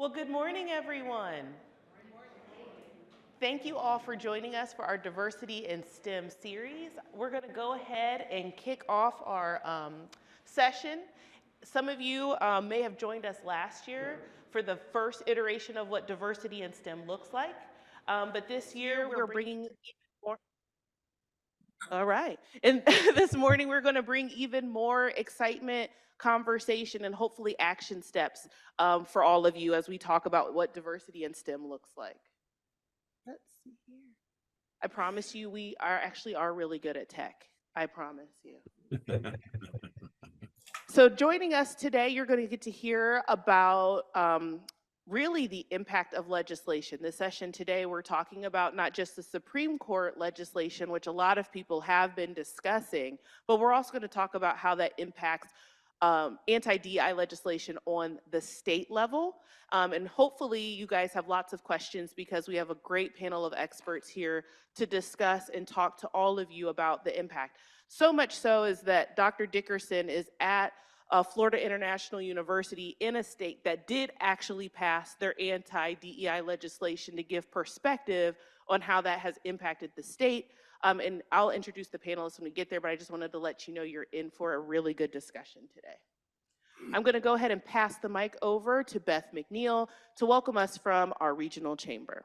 Well, good morning, everyone. Thank you all for joining us for our Diversity in STEM series. We're going to go ahead and kick off our session. Some of you may have joined us last year for the first iteration of what diversity in STEM looks like. But this year, we're bringing even more. All right. And this morning, we're going to bring even more excitement, conversation, and hopefully action steps for all of you as we talk about what diversity in STEM looks like. Let's see here. I promise you, we are really good at tech. I promise you. So, joining us today, you're going to get to hear about really the impact of legislation. This session today, we're talking about not just the Supreme Court legislation, which a lot of people have been discussing, but we're also going to talk about how that impacts anti-DEI legislation on the state level. And hopefully, you guys have lots of questions because we have a great panel of experts here to discuss and talk to all of you about the impact. So much so is that Dr. Dickerson is at Florida International University in a state that did actually pass their anti-DEI legislation to give perspective on how that has impacted the state. And I'll introduce the panelists when we get there, but I just wanted to let you know you're in for a really good discussion today. I'm going to go ahead and pass the mic over to Beth McNeil to welcome us from our regional chamber.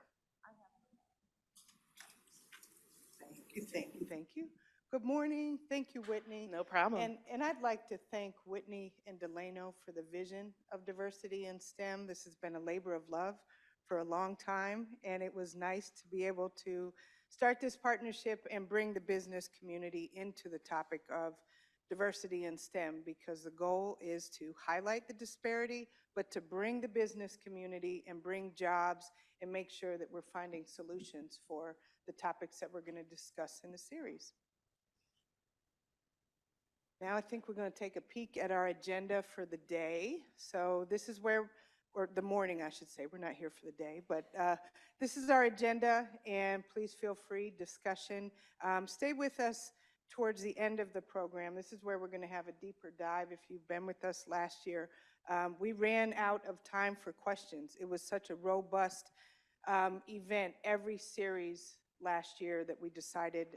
Thank you. Good morning. Thank you, Whitney. No problem. And I'd like to thank Whitney and Delano for the vision of diversity in STEM. This has been a labor of love for a long time, and it was nice to be able to start this partnership and bring the business community into the topic of diversity in STEM, because the goal is to highlight the disparity, but to bring the business community and bring jobs and make sure that we're finding solutions for the topics that we're going to discuss in the series. Now I think we're going to take a peek at our agenda for the day. So this is where, or the morning I should say, we're not here for the day, but this is our agenda, and please feel free, discussion. Stay with us towards the end of the program. This is where we're going to have a deeper dive. If you've been with us last year, we ran out of time for questions. It was such a robust event, every series last year, that we decided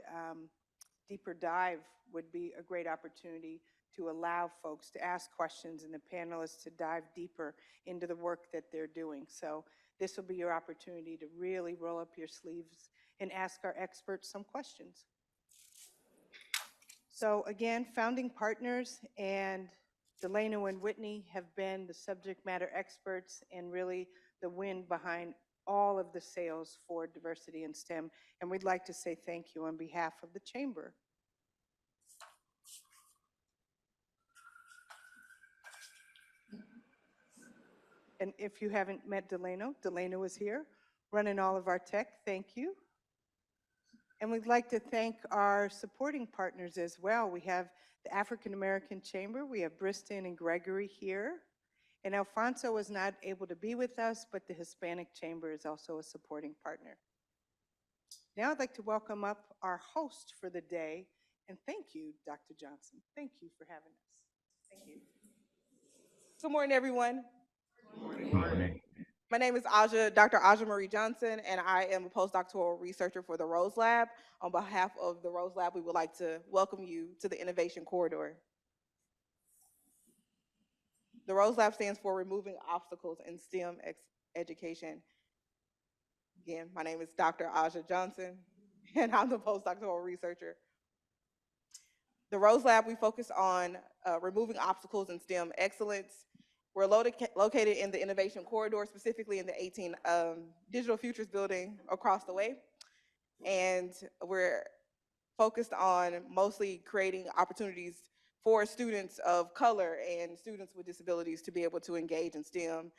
deeper dive would be a great opportunity to allow folks to ask questions and the panelists to dive deeper into the work that they're doing. So this will be your opportunity to really roll up your sleeves and ask our experts some questions. So again, founding partners and Delano and Whitney have been the subject matter experts and really the wind behind all of the sails for diversity in STEM. And we'd like to say thank you on behalf of the Chamber. And if you haven't met Delano, Delano is here running all of our tech. Thank you. And we'd like to thank our supporting partners as well. We have the African American Chamber. We have Briston and Gregory here. And Alfonso was not able to be with us, but the Hispanic Chamber is also a supporting partner. Now I'd like to welcome up our host for the day. And thank you, Dr. Johnson. Thank you for having us. Thank you. Good morning, everyone. Good morning. My name is Dr. Aja Marie Johnson, and I am a postdoctoral researcher for the Rose Lab. On behalf of the Rose Lab, we would like to welcome you to the Innovation Corridor. The Rose Lab stands for Removing Obstacles in STEM Education. Again, my name is Dr. Aja Johnson, and I'm the postdoctoral researcher. The Rose Lab, we focus on removing obstacles in STEM excellence. We're located in the Innovation Corridor, specifically in the 18 Digital Futures building across the way. And we're focused on mostly creating opportunities for students of color and students with disabilities to be able to engage in STEM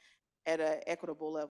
at an equitable level.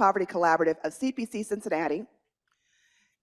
Poverty Collaborative of CPC Cincinnati.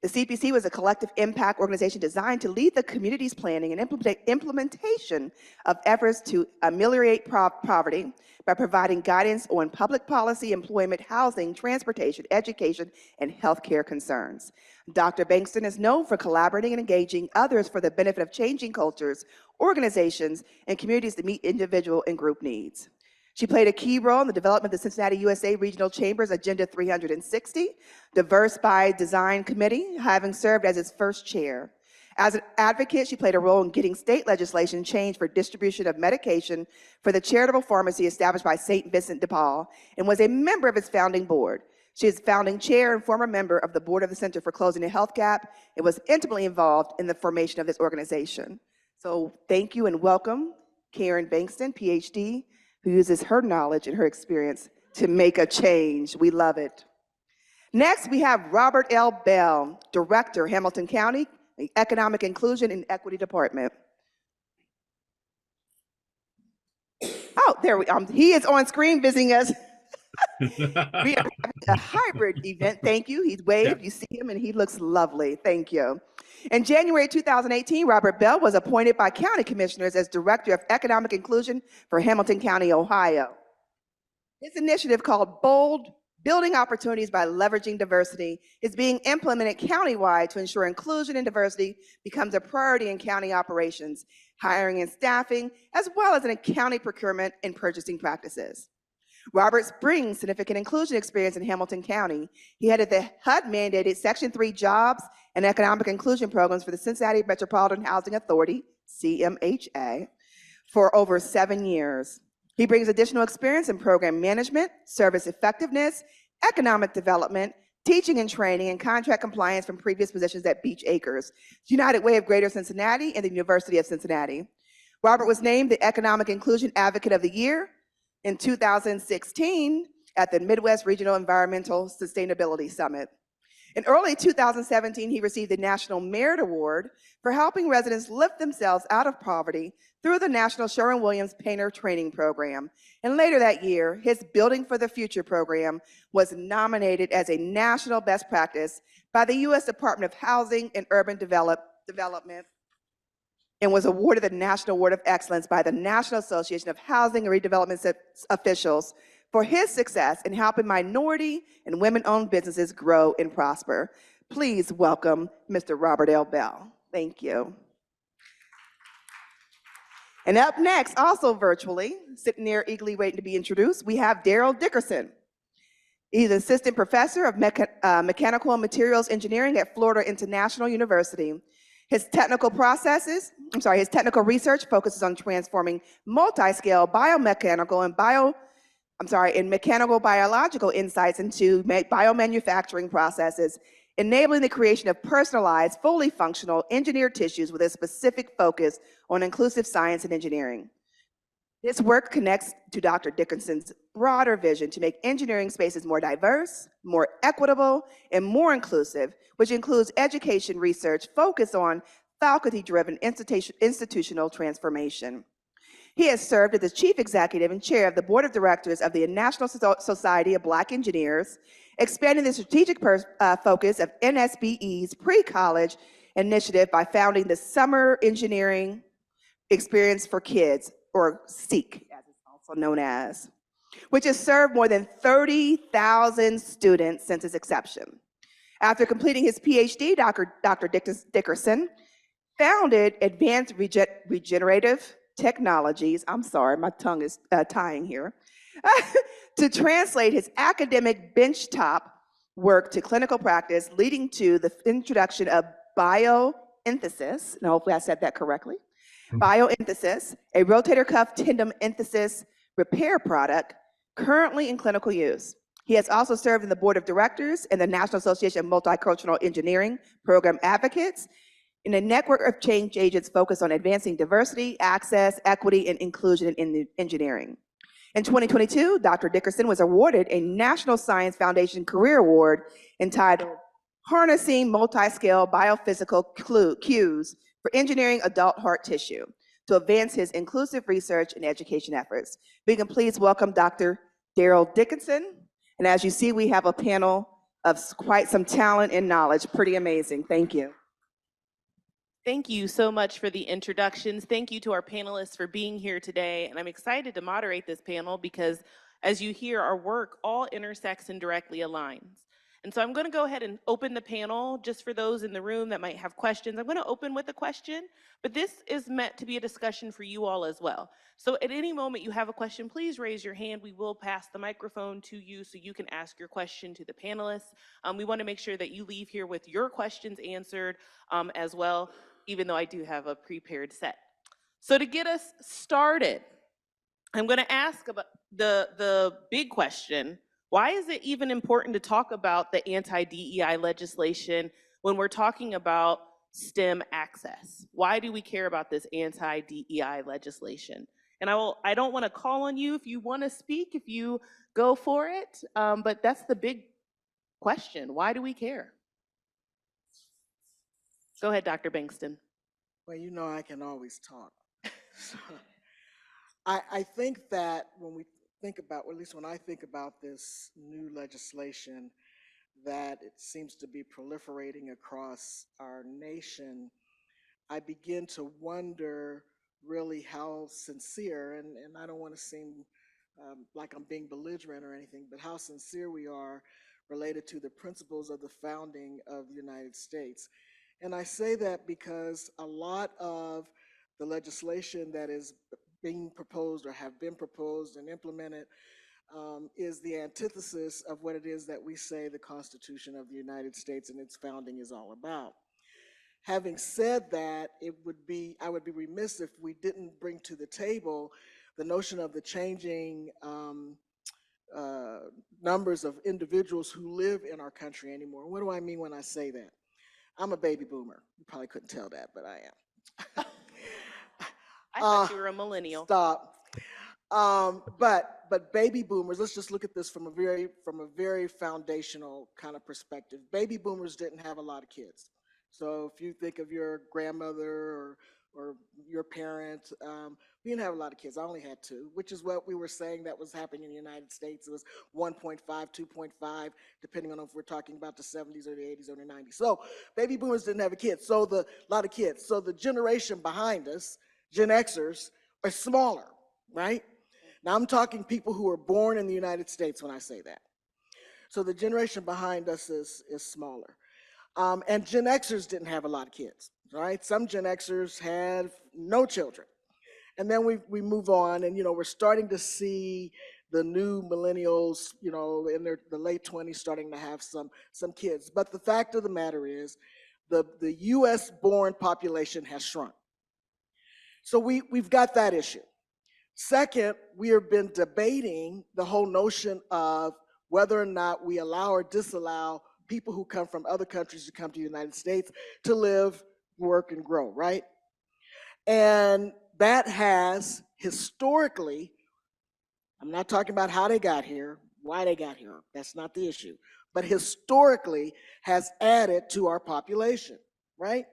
The CPC was a collective impact organization designed to lead the community's planning and implementation of efforts to ameliorate poverty by providing guidance on public policy, employment, housing, transportation, education, and healthcare concerns. Dr. Bankston is known for collaborating and engaging others for the benefit of changing cultures, organizations, and communities to meet individual and group needs. She played a key role in the development of the Cincinnati USA Regional Chamber's Agenda 360, Diverse by Design Committee, having served as its first chair. As an advocate, she played a role in getting state legislation changed for distribution of medication for the charitable pharmacy established by St. Vincent de Paul and was a member of its founding board. She is founding chair and former member of the board of the Center for Closing the Health Gap and was intimately involved in the formation of this organization. So thank you and welcome Karen Bankston, PhD, who uses her knowledge and her experience to make a change. We love it. Next, we have Robert L. Bell, Director, Hamilton County, Economic Inclusion and Equity Department. Oh, there we are. He is on screen visiting us. We are having a hybrid event. Thank you. He's waved. You see him, and he looks lovely. Thank you. In January 2018, Robert Bell was appointed by county commissioners as Director of Economic Inclusion for Hamilton County, Ohio. His initiative called BOLD, Building Opportunities by Leveraging Diversity, is being implemented countywide to ensure inclusion and diversity becomes a priority in county operations, hiring and staffing, as well as in county procurement and purchasing practices. Roberts brings significant inclusion experience in Hamilton County. He headed the HUD-mandated Section 3 jobs and economic inclusion programs for the Cincinnati Metropolitan Housing Authority, CMHA, for over 7 years. He brings additional experience in program management, service effectiveness, economic development, teaching and training, and contract compliance from previous positions at Beach Acres, United Way of Greater Cincinnati, and the University of Cincinnati. Robert was named the Economic Inclusion Advocate of the Year in 2016 at the Midwest Regional Environmental Sustainability Summit. In early 2017, he received the National Merit Award for helping residents lift themselves out of poverty through the National Sherwin-Williams Painter Training Program. And later that year, his Building for the Future program was nominated as a national best practice by the U.S. Department of Housing and Urban Development and was awarded the National Award of Excellence by the National Association of Housing and Redevelopment Officials for his success in helping minority and women-owned businesses grow and prosper. Please welcome Mr. Robert L. Bell. Thank you. And up next, also virtually, sitting there eagerly waiting to be introduced, we have Daryl Dickerson. He's an assistant professor of mechanical and materials engineering at Florida International University. His technical research focuses on transforming multi-scale biomechanical and mechanical biological insights into biomanufacturing processes, enabling the creation of personalized, fully functional engineered tissues with a specific focus on inclusive science and engineering. This work connects to Dr. Dickerson's broader vision to make engineering spaces more diverse, more equitable, and more inclusive, which includes education research focused on faculty-driven institutional transformation. He has served as the chief executive and chair of the board of directors of the National Society of Black Engineers, expanding the strategic focus of NSBE's pre-college initiative by founding the Summer Engineering Experience for Kids, or SEEK, as it's also known as, which has served more than 30,000 students since its inception. After completing his PhD, Dr. Dickerson founded Advanced Regenerative Technologies, I'm sorry, my tongue is tying here, to translate his academic benchtop work to clinical practice, leading to the introduction of bioenthesis, and hopefully I said that correctly, bioenthesis, a rotator cuff tendon enthesis repair product currently in clinical use. He has also served in the board of directors in the National Association of Multicultural Engineering Program Advocates, in a network of change agents focused on advancing diversity, access, equity, and inclusion in engineering. In 2022, Dr. Dickerson was awarded a National Science Foundation Career Award entitled Harnessing Multiscale Biophysical Cues for Engineering Adult Heart Tissue to advance his inclusive research and education efforts. We can please welcome Dr. Daryl Dickerson And as you see, we have a panel of quite some talent and knowledge. Pretty amazing. Thank you. Thank you so much for the introductions. Thank you to our panelists for being here today. And I'm excited to moderate this panel because, as you hear, our work all intersects and directly aligns. And so I'm going to go ahead and open the panel just for those in the room that might have questions. I'm going to open with a question, but this is meant to be a discussion for you all as well. So at any moment you have a question, please raise your hand. We will pass the microphone to you so you can ask your question to the panelists. We want to make sure that you leave here with your questions answered as well, even though I do have a prepared set. So to get us started, I'm going to ask about the big question. Why is it even important to talk about the anti-DEI legislation when we're talking about STEM access? Why do we care about this anti-DEI legislation? And I don't want to call on you if you want to speak, if you go for it, but that's the big question. Why do we care? Go ahead, Dr. Bankston. Well, you know I can always talk. So, I think that when we think about, or at least when I think about this new legislation, that it seems to be proliferating across our nation, I begin to wonder really how sincere, and I don't want to seem like I'm being belligerent or anything, but how sincere we are related to the principles of the founding of the United States. And I say that because a lot of the legislation that is being proposed or have been proposed and implemented is the antithesis of what it is that we say the Constitution of the United States and its founding is all about. Having said that, I would be remiss if we didn't bring to the table the notion of the changing numbers of individuals who live in our country anymore. What do I mean when I say that? I'm a baby boomer. You probably couldn't tell that, but I am. I thought you were a millennial. Stop. But baby boomers, let's just look at this from a very foundational kind of perspective. Baby boomers didn't have a lot of kids. So if you think of your grandmother or your parents, we didn't have a lot of kids. I only had two, which is what we were saying that was happening in the United States. It was 1.5, 2.5, depending on if we're talking about the 70s or the 80s or the 90s. So baby boomers didn't have a lot of kids. So the generation behind us, Gen Xers, are smaller, right? Now I'm talking people who were born in the United States when I say that. So the generation behind us is smaller. And Gen Xers didn't have a lot of kids, right? Some Gen Xers had no children. And then we move on, and we're starting to see the new millennials, in the late 20s, starting to have some kids. But the fact of the matter is, the U.S. born population has shrunk. So we've got that issue. Second, we have been debating the whole notion of whether or not we allow or disallow people who come from other countries to come to the United States to live, work, and grow, right? And that has historically, I'm not talking about how they got here, why they got here, that's not the issue, but historically has added to our population, right?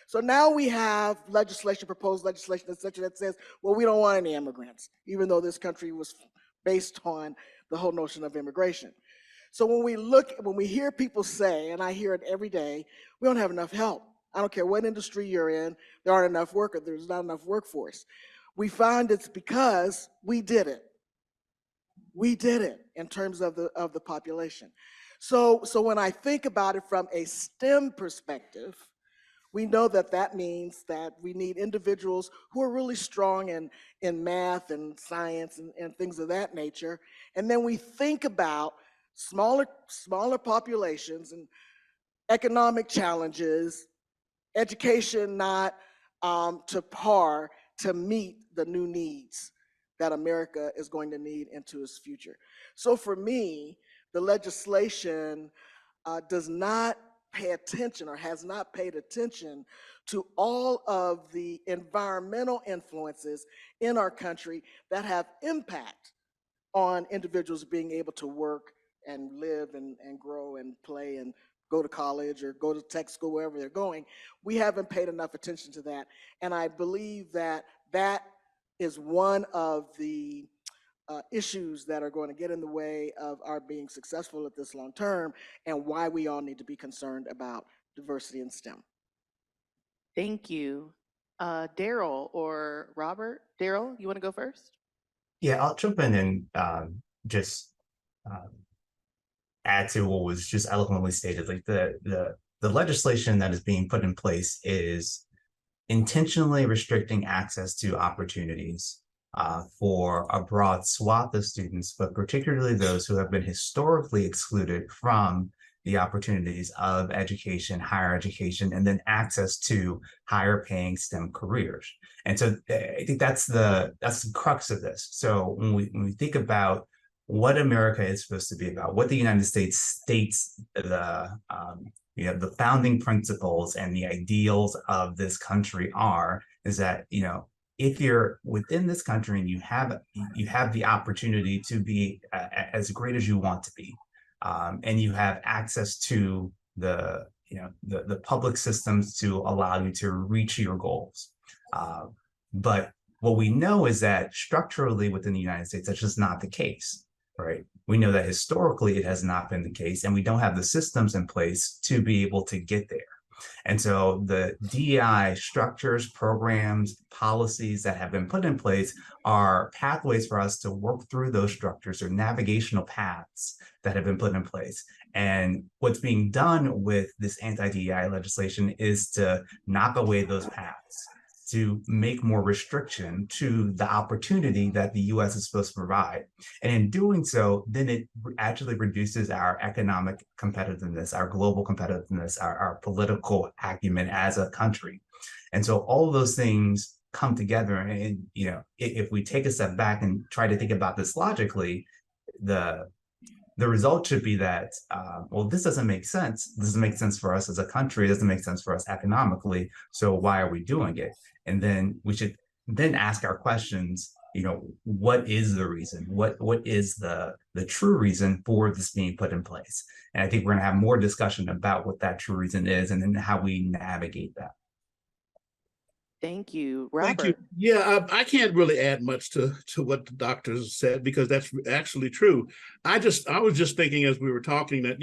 So now we have proposed legislation, etc., that says, well, we don't want any immigrants, even though this country was based on the whole notion of immigration. So when we hear people say, and I hear it every day, we don't have enough help. I don't care what industry you're in, there aren't enough workers, there's not enough workforce. We find it's because we did it. We did it in terms of the population. So when I think about it from a STEM perspective, we know that means that we need individuals who are really strong in math and science and things of that nature. And then we think about smaller populations and economic challenges, education not to par to meet the new needs that America is going to need into its future. So for me, the legislation does not pay attention or has not paid attention to all of the environmental influences in our country that have impact on individuals being able to work and live and grow and play and go to college or go to tech school, wherever they're going. We haven't paid enough attention to that. And I believe that is one of the issues that are going to get in the way of our being successful at this long term, and why we all need to be concerned about diversity in STEM. Thank you. Daryl or Robert? Daryl, you want to go first? Yeah, I'll jump in and just um, add to what was just eloquently stated. Like the legislation that is being put in place is intentionally restricting access to opportunities for a broad swath of students, but particularly those who have been historically excluded from the opportunities of education, higher education, and then access to higher paying STEM careers. And so I think that's the crux of this. So when we think about what America is supposed to be about, what the United States states the the founding principles and the ideals of this country are, is that, if you're within this country and you have the opportunity to be as great as you want to be, and you have access to the public systems to allow you to reach your goals. But what we know is that structurally within the United States, that's just not the case, right? We know that historically it has not been the case, and we don't have the systems in place to be able to get there. And so the DEI structures, programs, policies that have been put in place are pathways for us to work through those structures, or navigational paths that have been put in place. And what's being done with this anti-DEI legislation is to knock away those paths, to make more restriction to the opportunity that the US is supposed to provide. And in doing so, then it actually reduces our economic competitiveness, our global competitiveness, our political acumen as a country. And so all of those things come together. And if we take a step back and try to think about this logically, the result should be that, well, this doesn't make sense. This doesn't make sense for us as a country. It doesn't make sense for us economically. So why are we doing it? And then we should then ask our questions, what is the reason? What is the true reason for this being put in place? And I think we're going to have more discussion about what that true reason is, and then how we navigate that. Thank you. Robert. Thank you. Yeah, I can't really add much to what the doctors said, because that's actually true. I was just thinking as we were talking that,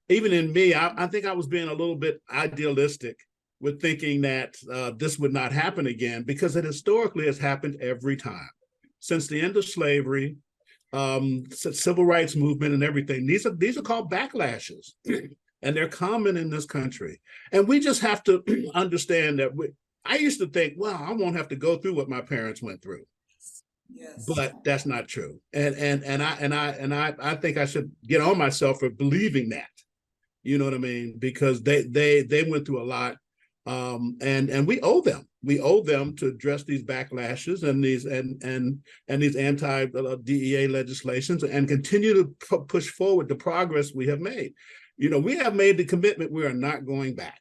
even in me, I think I was being a little bit idealistic with thinking that this would not happen again, because it historically has happened every time. Since the end of slavery, civil rights movement and everything, these are called backlashes, and they're common in this country. And we just have to understand that I used to think, well, I won't have to go through what my parents went through. Yes. But that's not true. And I think I should get on myself for believing that. You know what I mean? Because they went through a lot. And we owe them. We owe them to address these backlashes and these anti-DEA legislations, and continue to push forward the progress we have made. We have made the commitment we are not going back.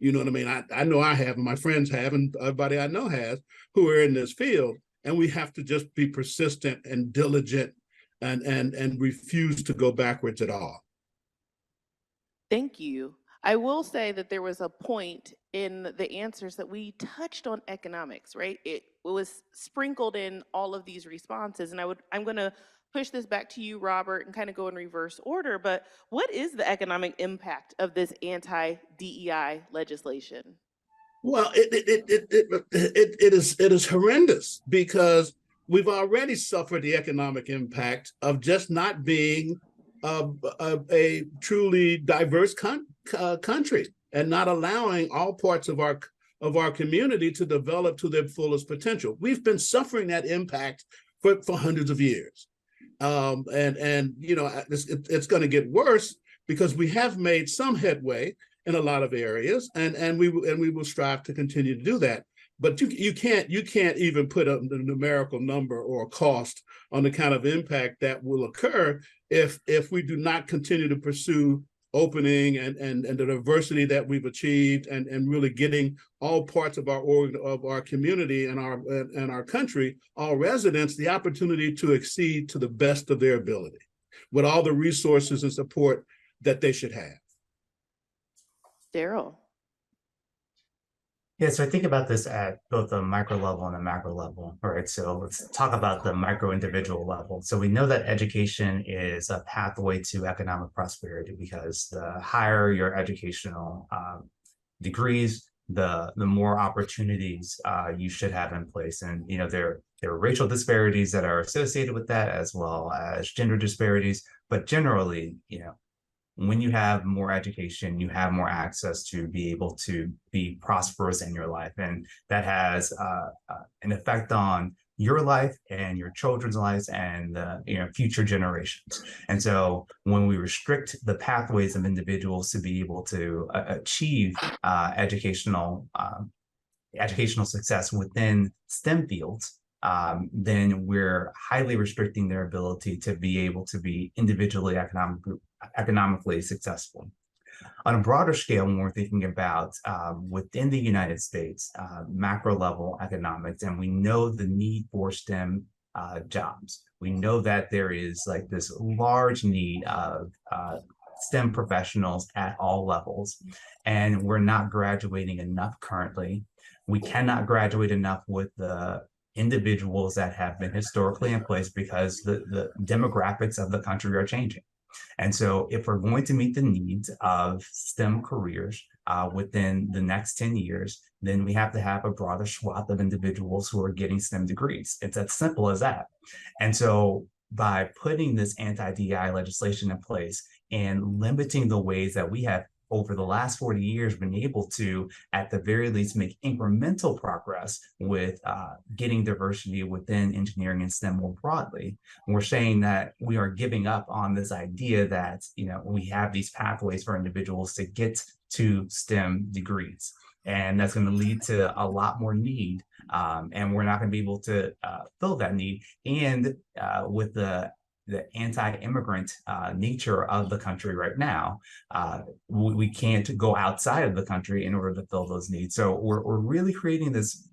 You know what I mean? I know I have, and my friends have, and everybody I know has, who are in this field. And we have to just be persistent and diligent, and refuse to go backwards at all. Thank you. I will say that there was a point in the answers that we touched on economics, right? It was sprinkled in all of these responses. And I'm going to push this back to you, Robert, and kind of go in reverse order. But what is the economic impact of this anti-DEI legislation? Well, it is horrendous, because we've already suffered the economic impact of just not being a truly diverse country, and not allowing all parts of our community to develop to their fullest potential. We've been suffering that impact for hundreds of years. It's going to get worse, because we have made some headway in a lot of areas, and we will strive to continue to do that. But you can't even put a numerical number or a cost on the kind of impact that will occur if we do not continue to pursue opening and the diversity that we've achieved, and really getting all parts of our community and our country, all residents, the opportunity to exceed to the best of their ability, with all the resources and support that they should have. Daryl. Yeah, so I think about this at both the micro level and the macro level, right? So let's talk about the micro individual level. So we know that education is a pathway to economic prosperity because the higher your educational degrees, the more opportunities you should have in place. And you know there are racial disparities that are associated with that, as well as gender disparities. But generally, you know, when you have more education, you have more access to be able to be prosperous in your life. And that has an effect on your life and your children's lives and you know, future generations. And so when we restrict the pathways of individuals to be able to achieve educational success within STEM fields, then we're highly restricting their ability to be able to be individually economically successful. On a broader scale, when we're thinking about within the United States, macro level economics, and we know the need for STEM jobs. We know that there is like this large need of STEM professionals at all levels, and we're not graduating enough currently. We cannot graduate enough with the individuals that have been historically in place because the demographics of the country are changing. And so if we're going to meet the needs of STEM careers within the next 10 years, then we have to have a broader swath of individuals who are getting STEM degrees. It's as simple as that. And so by putting this anti-DEI legislation in place and limiting the ways that we have over the last 40 years been able to, at the very least, make incremental progress with getting diversity within engineering and STEM more broadly. And we're saying that we are giving up on this idea that, you know, we have these pathways for individuals to get to STEM degrees. And that's going to lead to a lot more need. And we're not going to be able to fill that need. And with the anti-immigrant nature of the country right now, we can't go outside of the country in order to fill those needs. So we're really creating this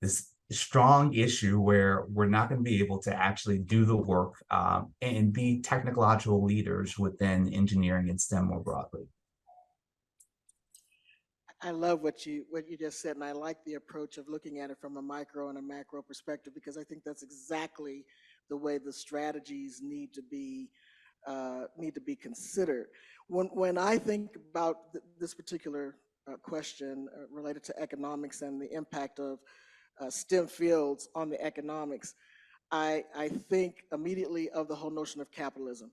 this strong issue where we're not going to be able to actually do the work and be technological leaders within engineering and STEM more broadly. I love what you just said, and I like the approach of looking at it from a micro and a macro perspective, because I think that's exactly the way the strategies need to be considered. When I think about this particular question related to economics and the impact of STEM fields on the economics, I think immediately of the whole notion of capitalism.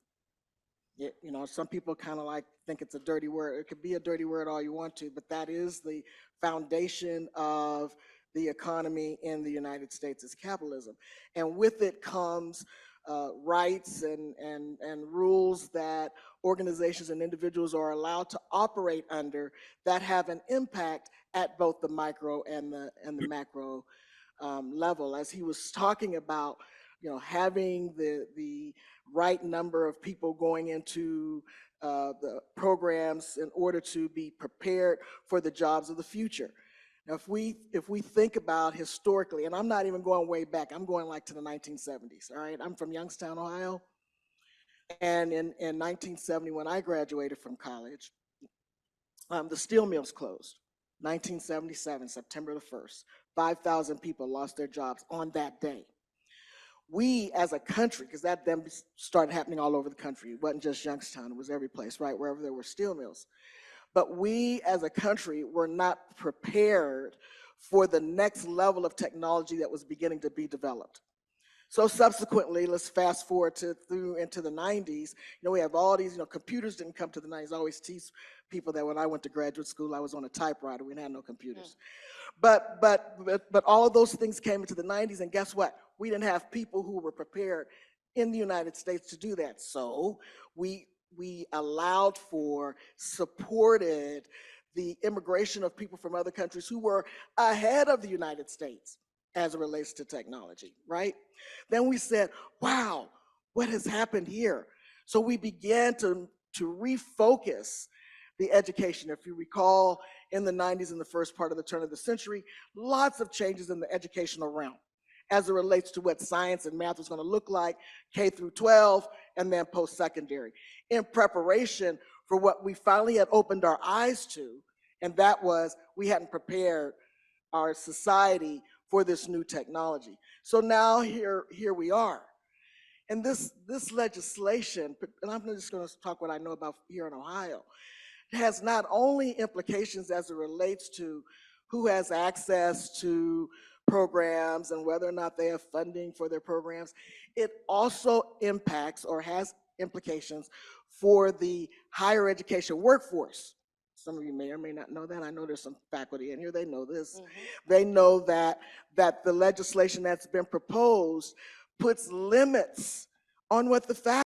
You know, some people kind of like think it's a dirty word. It could be a dirty word all you want to, but that is the foundation of the economy in the United States, is capitalism. And with it comes rights and rules that organizations and individuals are allowed to operate under that have an impact at both the micro and the macro level. As he was talking about, you know, having the right number of people going into the programs in order to be prepared for the jobs of the future. Now, if we think about historically, and I'm not even going way back, I'm going like to the 1970s, all right? I'm from Youngstown, Ohio. And in 1970, when I graduated from college, the steel mills closed. 1977, September the 1st, 5,000 people lost their jobs on that day. We as a country, because that then started happening all over the country. It wasn't just Youngstown, it was every place, right? Wherever there were steel mills. But we as a country were not prepared for the next level of technology that was beginning to be developed. So subsequently, let's fast forward through into the 90s. You know, we have all these, you know, computers didn't come to the 90s. I always tease people that when I went to graduate school, I was on a typewriter. We didn't have no computers. But all of those things came into the 90s, and guess what? We didn't have people who were prepared in the United States to do that. So we allowed for, supported the immigration of people from other countries who were ahead of the United States as it relates to technology, right? Then we said, wow, what has happened here? So we began to refocus the education. If you recall, in the 90s, in the first part of the turn of the century, lots of changes in the educational realm as it relates to what science and math was going to look like, K through 12, and then post-secondary, in preparation for what we finally had opened our eyes to And that was, we hadn't prepared our society for this new technology. So now here we are. And this legislation, and I'm just going to talk what I know about here in Ohio, has not only implications as it relates to who has access to programs and whether or not they have funding for their programs, it also impacts or has implications for the higher education workforce. Some of you may or may not know that. I know there's some faculty in here, they know this. They know that the legislation that's been proposed puts limits on what the faculty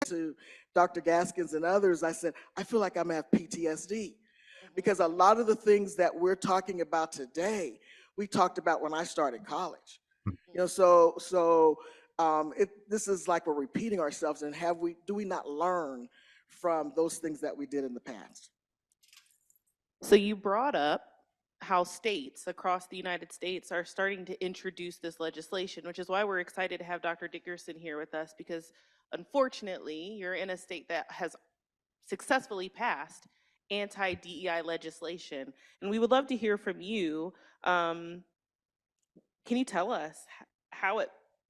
to Dr. Gaskins and others, I said, I feel like I'm gonna have PTSD because a lot of the things that we're talking about today, we talked about when I started college. You know, this is like we're repeating ourselves, and do we not learn from those things that we did in the past? So you brought up how states across the United States are starting to introduce this legislation, which is why we're excited to have Dr. Dickerson here with us, because unfortunately, you're in a state that has successfully passed anti-DEI legislation. And we would love to hear from you. Can you tell us how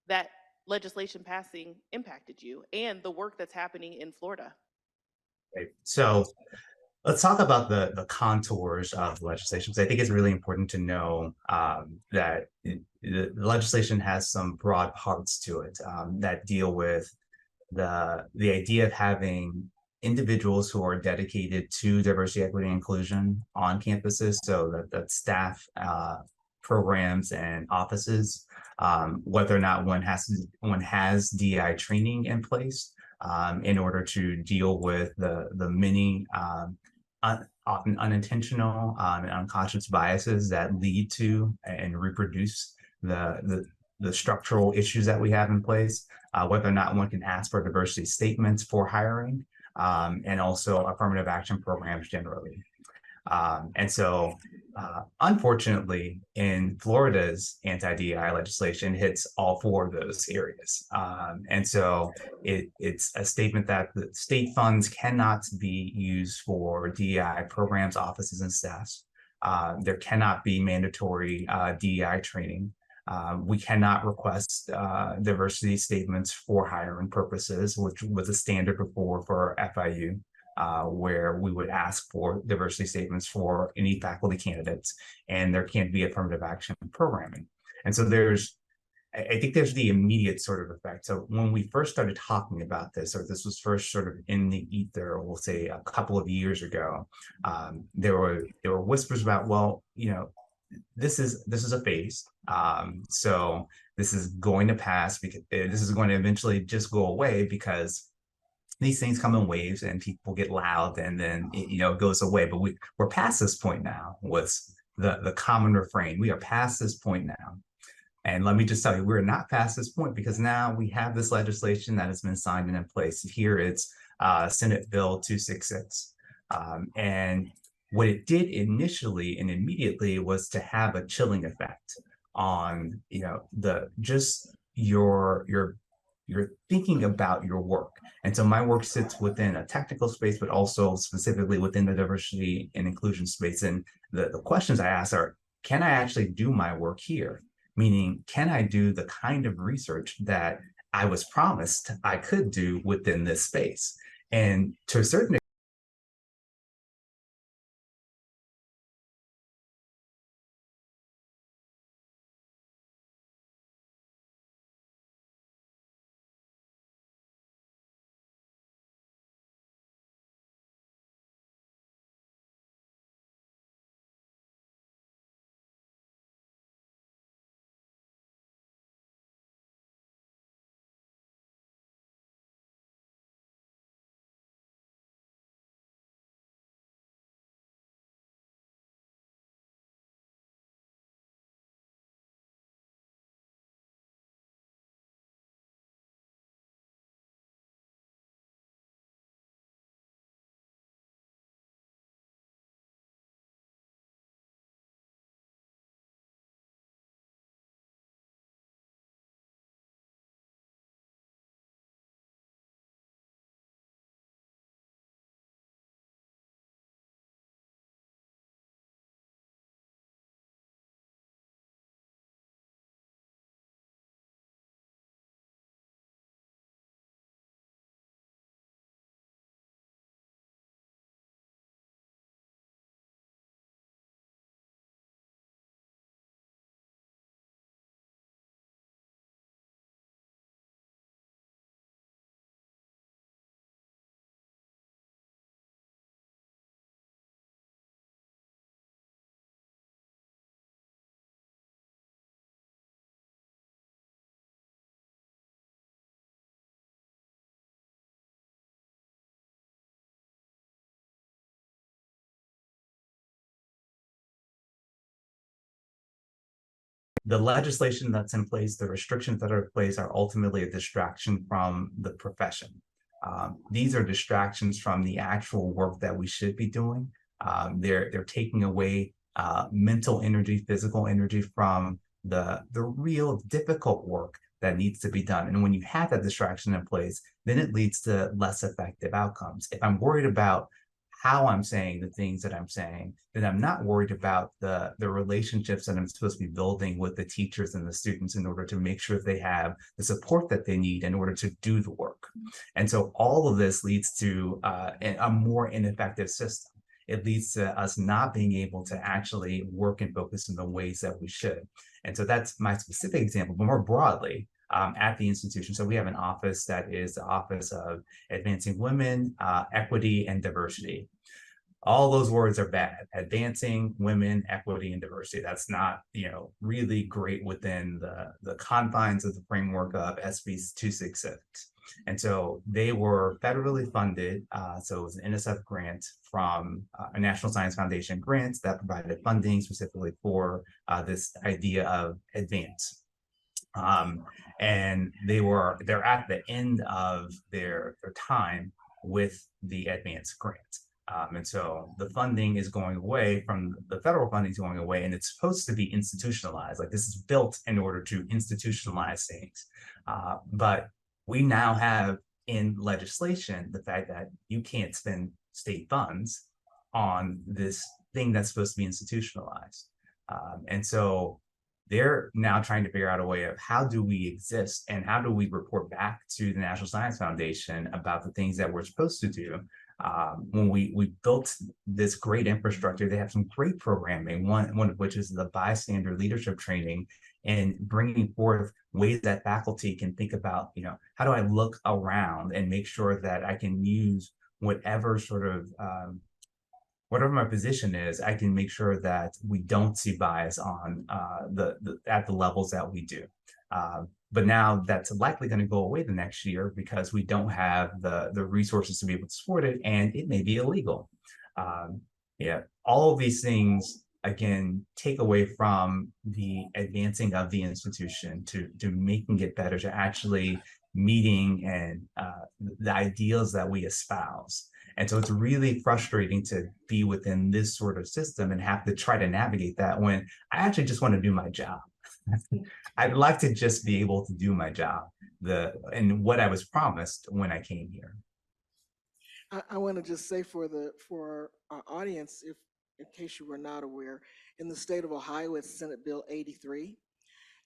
that legislation passing impacted you and the work that's happening in Florida? Right. So let's talk about the contours of legislation, because I think it's really important to know that the legislation has some broad parts to it that deal with the idea of having individuals who are dedicated to diversity, equity, and inclusion on campuses, so that staff, programs, and offices, whether or not one has DEI training in place in order to deal with the many often unintentional and unconscious biases that lead to and reproduce the structural issues that we have in place, whether or not one can ask for diversity statements for hiring, and also affirmative action programs generally. Unfortunately, in Florida's anti-DEI legislation hits all four of those areas. It's a statement that the state funds cannot be used for DEI programs, offices, and staffs. There cannot be mandatory DEI training. We cannot request diversity statements for hiring purposes, which was a standard before for FIU. Where we would ask for diversity statements for any faculty candidates, and there can't be affirmative action programming. And so I think there's the immediate sort of effect. So when we first started talking about this, or this was first sort of in the ether, we'll say a couple of years ago, there were whispers about, well, you know, this is a phase. So this is going to pass, because this is going to eventually just go away, because these things come in waves and people get loud, and then it goes away. But we're past this point now, was the common refrain. We are past this point now. And let me just tell you, we're not past this point, because now we have this legislation that has been signed and in place. Here it's Senate Bill 266. And what it did initially and immediately was to have a chilling effect on you're thinking about your work. And so my work sits within a technical space, but also specifically within the diversity and inclusion space. And the questions I ask are, can I actually do my work here? Meaning, can I do the kind of research that I was promised I could do within this space? And to a certain the legislation that's in place, the restrictions that are in place are ultimately a distraction from the profession. These are distractions from the actual work that we should be doing. They're taking away mental energy, physical energy from the real difficult work that needs to be done. And when you have that distraction in place, then it leads to less effective outcomes. If I'm worried about how I'm saying the things that I'm saying, then I'm not worried about the relationships that I'm supposed to be building with the teachers and the students in order to make sure they have the support that they need in order to do the work. And so all of this leads to a more ineffective system. It leads to us not being able to actually work and focus in the ways that we should. And so that's my specific example, but more broadly, at the institution. So we have an office that is the Office of Advancing Women, Equity, and Diversity. All those words are bad. Advancing women, equity, and diversity. That's not, really great within the confines of the framework of SB 266. And so they were federally funded. So it was an NSF grant from a National Science Foundation grant that provided funding specifically for this idea of advance. And they're at the end of their time with the advance grant. And so the funding is going away from the federal funding is going away, and it's supposed to be institutionalized. Like this is built in order to institutionalize things. But we now have in legislation the fact that you can't spend state funds on this thing that's supposed to be institutionalized. And so they're now trying to figure out a way of how do we exist and how do we report back to the National Science Foundation about the things that we're supposed to do. When we built this great infrastructure, they have some great programming, one of which is the bystander leadership training and bringing forth ways that faculty can think about, how do I look around and make sure that I can use whatever sort of whatever my position is, I can make sure that we don't see bias on at the levels that we do. But now that's likely going to go away the next year because we don't have the resources to be able to support it, and it may be illegal. All of these things again take away from the advancing of the institution to making it better, to actually meeting and the ideals that we espouse. And so it's really frustrating to be within this sort of system and have to try to navigate that when I actually just want to do my job. I'd like to just be able to do my job, and what I was promised when I came here. I want to just say for our audience, if in case you were not aware, in the state of Ohio, it's Senate Bill 83.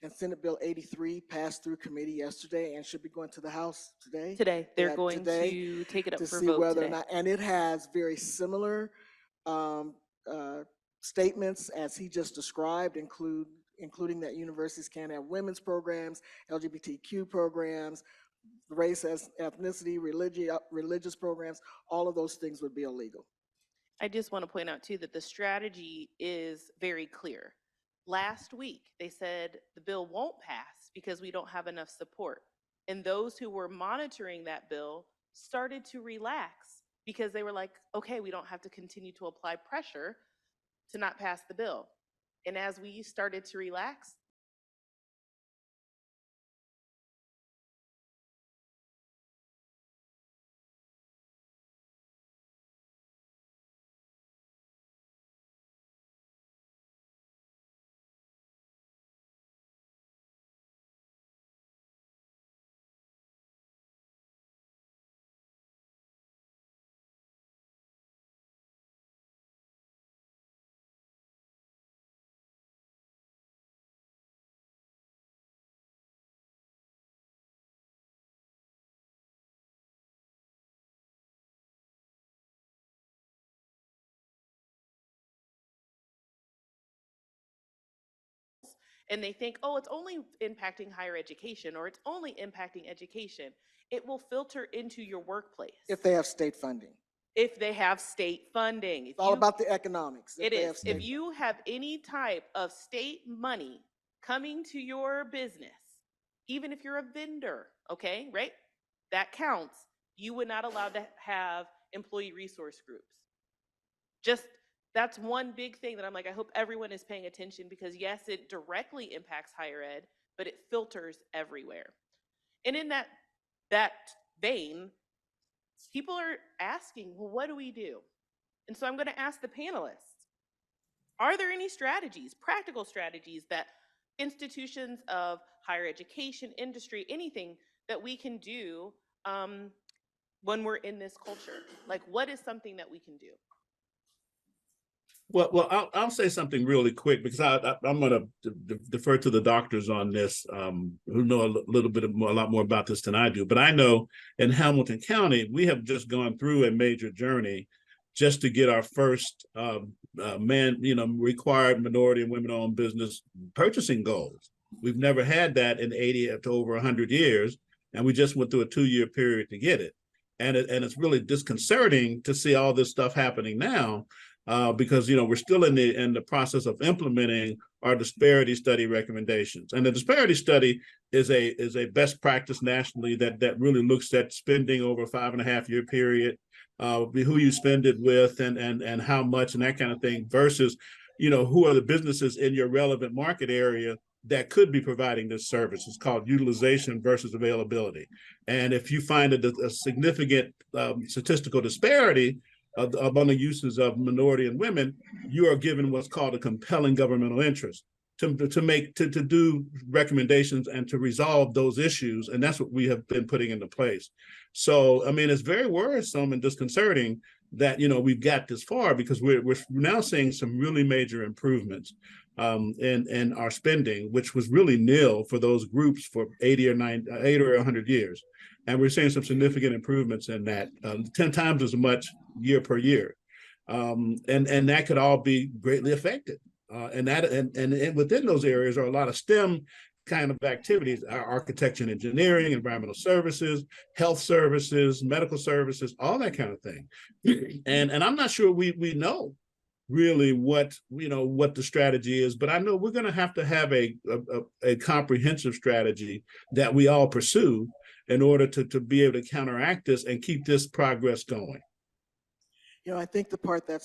And Senate Bill 83 passed through committee yesterday and should be going to the House today. Today, they're going to take it up to for see vote whether today. or not, and it has very similar statements as he just described, including that universities can't have women's programs, LGBTQ programs, race, ethnicity, religious programs. All of those things would be illegal. I just want to point out too that the strategy is very clear. Last week, they said the bill won't pass because we don't have enough support. And those who were monitoring that bill started to relax because they were like, okay, we don't have to continue to apply pressure to not pass the bill. And as we started to relax, and they think, oh, it's only impacting higher education or it's only impacting education, it will filter into your workplace. If they have state funding. If they have state funding. It's all about the economics. It is. If you have any type of state money coming to your business, even if you're a vendor, okay, right? That counts. You would not allow to have employee resource groups. Just that's one big thing that I'm like, I hope everyone is paying attention, because yes, it directly impacts higher ed, but it filters everywhere. And in that vein, people are asking, well, what do we do? And so I'm going to ask the panelists, are there any strategies, practical strategies, that institutions of higher education, industry, anything that we can do when we're in this culture? Like, what is something that we can do? Well, I'll say something really quick, because I'm going to defer to the doctors on this, who know a little bit more, a lot more about this than I do. But I know in Hamilton County, we have just gone through a major journey just to get our first required minority and women-owned business purchasing goals. We've never had that in 80 to over 100 years, and we just went through a 2-year period to get it. And it's really disconcerting to see all this stuff happening now. Because we're still in the process of implementing our disparity study recommendations, and the disparity study is a best practice nationally that really looks at spending over a 5.5-year period, who you spend it with, and how much, and that kind of thing, versus who are the businesses in your relevant market area that could be providing this service. It's called utilization versus availability, and if you find a significant statistical disparity among the uses of minority and women, you are given what's called a compelling governmental interest to do recommendations and to resolve those issues. And that's what we have been putting into place. So, I mean, it's very worrisome and disconcerting that, we've got this far, because we're now seeing some really major improvements in our spending, which was really nil for those groups for 8 or 100 years. And we're seeing some significant improvements in that, 10 times as much year per year. And that could all be greatly affected. And within those areas are a lot of STEM kind of activities: architecture and engineering, environmental services, health services, medical services, all that kind of thing. And I'm not sure we know really what the strategy is, but I know we're going to have a comprehensive strategy that we all pursue in order to be able to counteract this and keep this progress going. I think the part that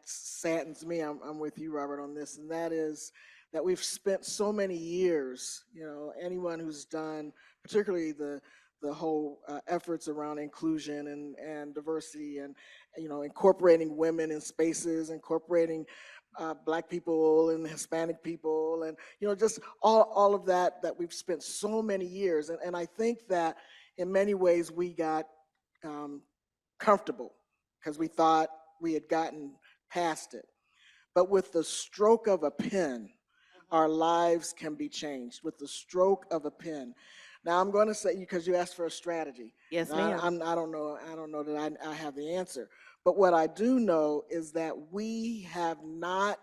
saddens me, I'm with you, Robert, on this, and that is that we've spent so many years, anyone who's done, particularly the whole efforts around inclusion and diversity, and incorporating women in spaces, incorporating Black people and Hispanic people, and just all of that we've spent so many years, and I think that in many ways we got comfortable because we thought we had gotten past it. But with the stroke of a pen, our lives can be changed with the stroke of a pen. Now I'm going to say, because you asked for a strategy. Yes, ma'am. I don't know that I have the answer. But what I do know is that we have not,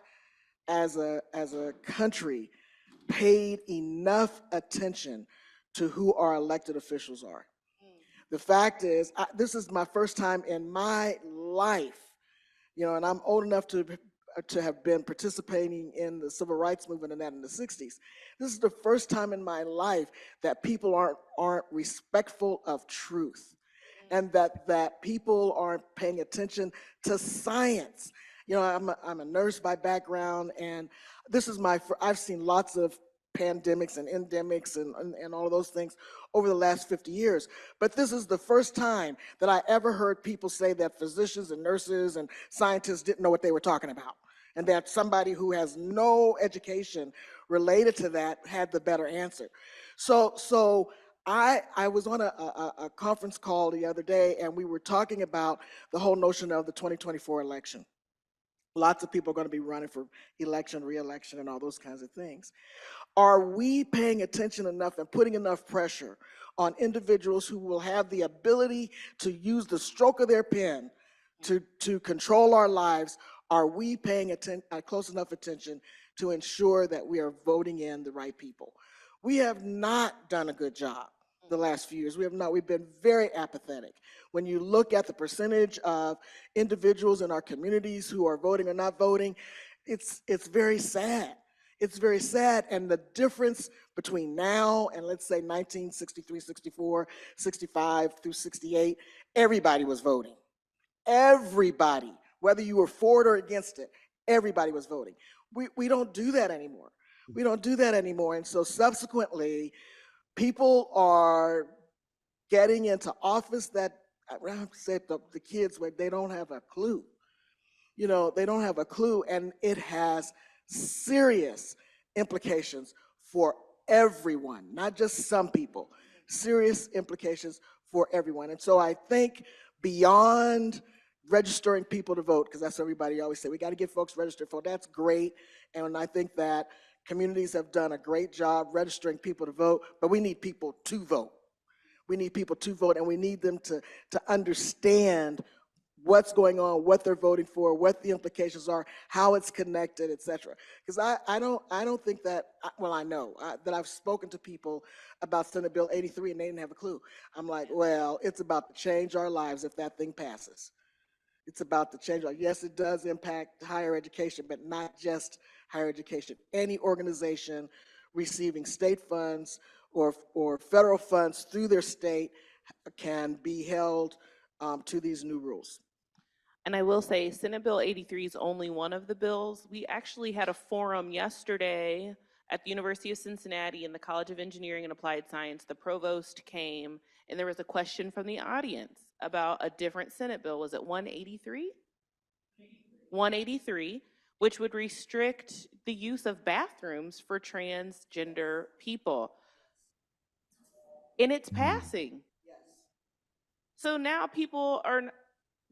as a country, paid enough attention to who our elected officials are. The fact is, this is my first time in my life, and I'm old enough to have been participating in the civil rights movement and that in the 60s. This is the first time in my life that people aren't respectful of truth, and that people aren't paying attention to science. I'm a nurse by background, and this is I've seen lots of pandemics and endemics and all of those things over the last 50 years. But this is the first time that I ever heard people say that physicians and nurses and scientists didn't know what they were talking about, and that somebody who has no education related to that had the better answer. So I was on a conference call the other day, and we were talking about the whole notion of the 2024 election. Lots of people are going to be running for election, re-election, and all those kinds of things. Are we paying attention enough and putting enough pressure on individuals who will have the ability to use the stroke of their pen to control our lives? Are we paying close enough attention to ensure that we are voting in the right people? We have not done a good job the last few years. We have not. We've been very apathetic. When you look at the percentage of individuals in our communities who are voting or not voting, it's very sad. It's very sad. And the difference between now and, let's say, 1963, 64, 65 through 68, everybody was voting. Everybody, whether you were for it or against it, everybody was voting. We don't do that anymore. We don't do that anymore. And so subsequently, people are getting into office that, I said the kids, where they don't have a clue. You know, they don't have a clue, and it has serious implications for everyone, not just some people, serious implications for everyone. And so I think beyond registering people to vote, because that's what everybody always say, we got to get folks registered for, that's great. And I think that communities have done a great job registering people to vote, but we need people to vote. We need people to vote, and we need them to understand what's going on, what they're voting for, what the implications are, how it's connected, et cetera. Because I don't think that, well, I know that I've spoken to people about Senate Bill 83 and they didn't have a clue. I'm like, well, it's about to change our lives if that thing passes. It's about to change. Yes, it does impact higher education, but not just higher education. Any organization receiving state funds or federal funds through their state can be held to these new rules. And I will say, Senate Bill 83 is only one of the bills. We actually had a forum yesterday at the University of Cincinnati in the College of Engineering and Applied Science. The provost came, and there was a question from the audience about a different Senate bill. Was it 183? 183, which would restrict the use of bathrooms for transgender people. And it's passing. Yes. So now people are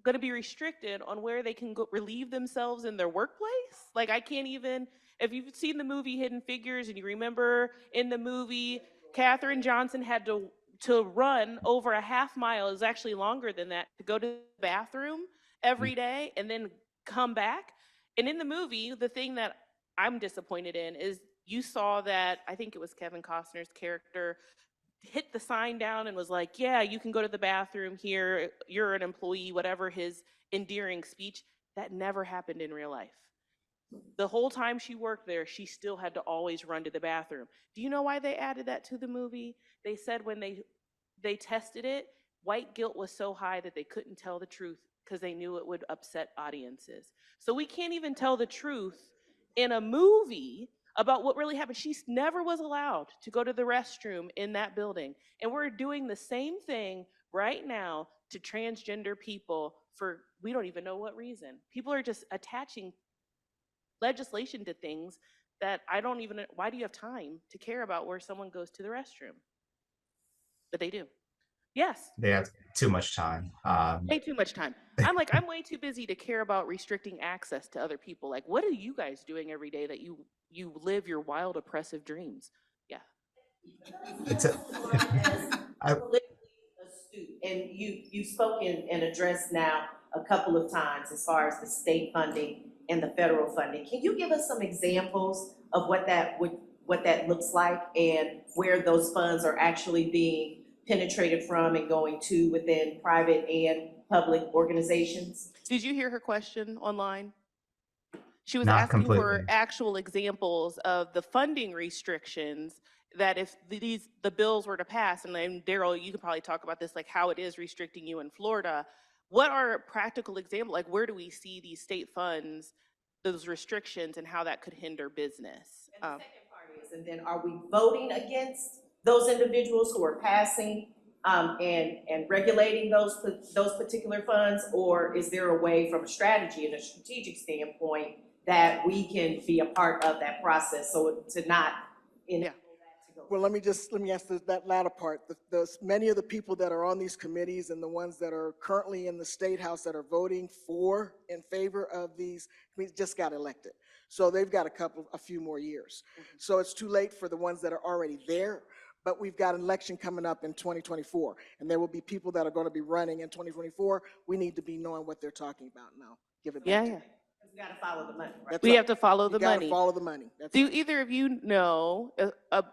going to be restricted on where they can go relieve themselves in their workplace. Like, I can't even, if you've seen the movie Hidden Figures and you remember in the movie, Katherine Johnson had to run over a half mile, it was actually longer than that, to go to the bathroom every day and then come back. And in the movie, the thing that I'm disappointed in is you saw that, I think it was Kevin Costner's character, hit the sign down and was like, yeah, you can go to the bathroom here, you're an employee, whatever his endearing speech. That never happened in real life. The whole time she worked there, she still had to always run to the bathroom. Do you know why they added that to the movie? They said when they tested it, white guilt was so high that they couldn't tell the truth because they knew it would upset audiences. So we can't even tell the truth in a movie about what really happened. She never was allowed to go to the restroom in that building. And we're doing the same thing right now to transgender people for we don't even know what reason. People are just attaching legislation to things that I don't even, why do you have time to care about where someone goes to the restroom? But they do. Yes. They have too much time. Way too much time. I'm like, I'm way too busy to care about restricting access to other people. Like, what are you guys doing every day that you live your wild, oppressive dreams? Yeah. It's Astute, and you've spoken and addressed now a couple of times as far as the state funding and the federal funding. Can you give us some examples of what that looks like and where those funds are actually being penetrated from and going to within private and public organizations? Did you hear her question online? She was Not asking for completely. actual examples of the funding restrictions that if the bills were to pass, and then Daryl, you could probably talk about this, like how it is restricting you in Florida. What are practical examples? Like, where do we see these state funds, those restrictions, and how that could hinder business? And the second part is, and then are we voting against those individuals who are passing and regulating those particular funds, or is there a way from a strategy and a strategic standpoint that we can be a part of that process so to not enable that to go? Well, let me ask that latter part. Many of the people that are on these committees and the ones that are currently in the State House that are voting in favor of these committees just got elected. So they've got a few more years. Mm-hmm. So it's too late for the ones that are already there, but we've got an election coming up in 2024, and there will be people that are going to be running in 2024. We need to be knowing what they're talking about now. Give it back to Yeah. them. We gotta follow the money, right? That's We right. have to follow the You gotta money. follow the money. That's Do right. either of you know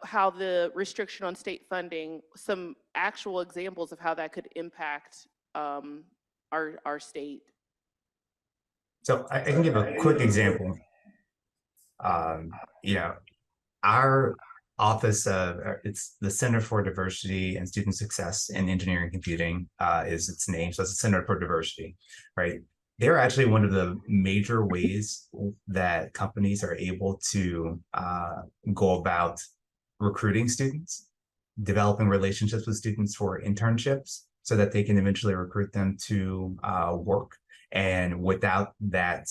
how the restriction on state funding, some actual examples of how that could impact our state? So I can give a quick example. Our office of it's the Center for Diversity and Student Success in Engineering and Computing is its name. So it's a Center for Diversity, right? they're actually one of the major ways that companies are able to go about recruiting students, developing relationships with students for internships so that they can eventually recruit them to work. And without that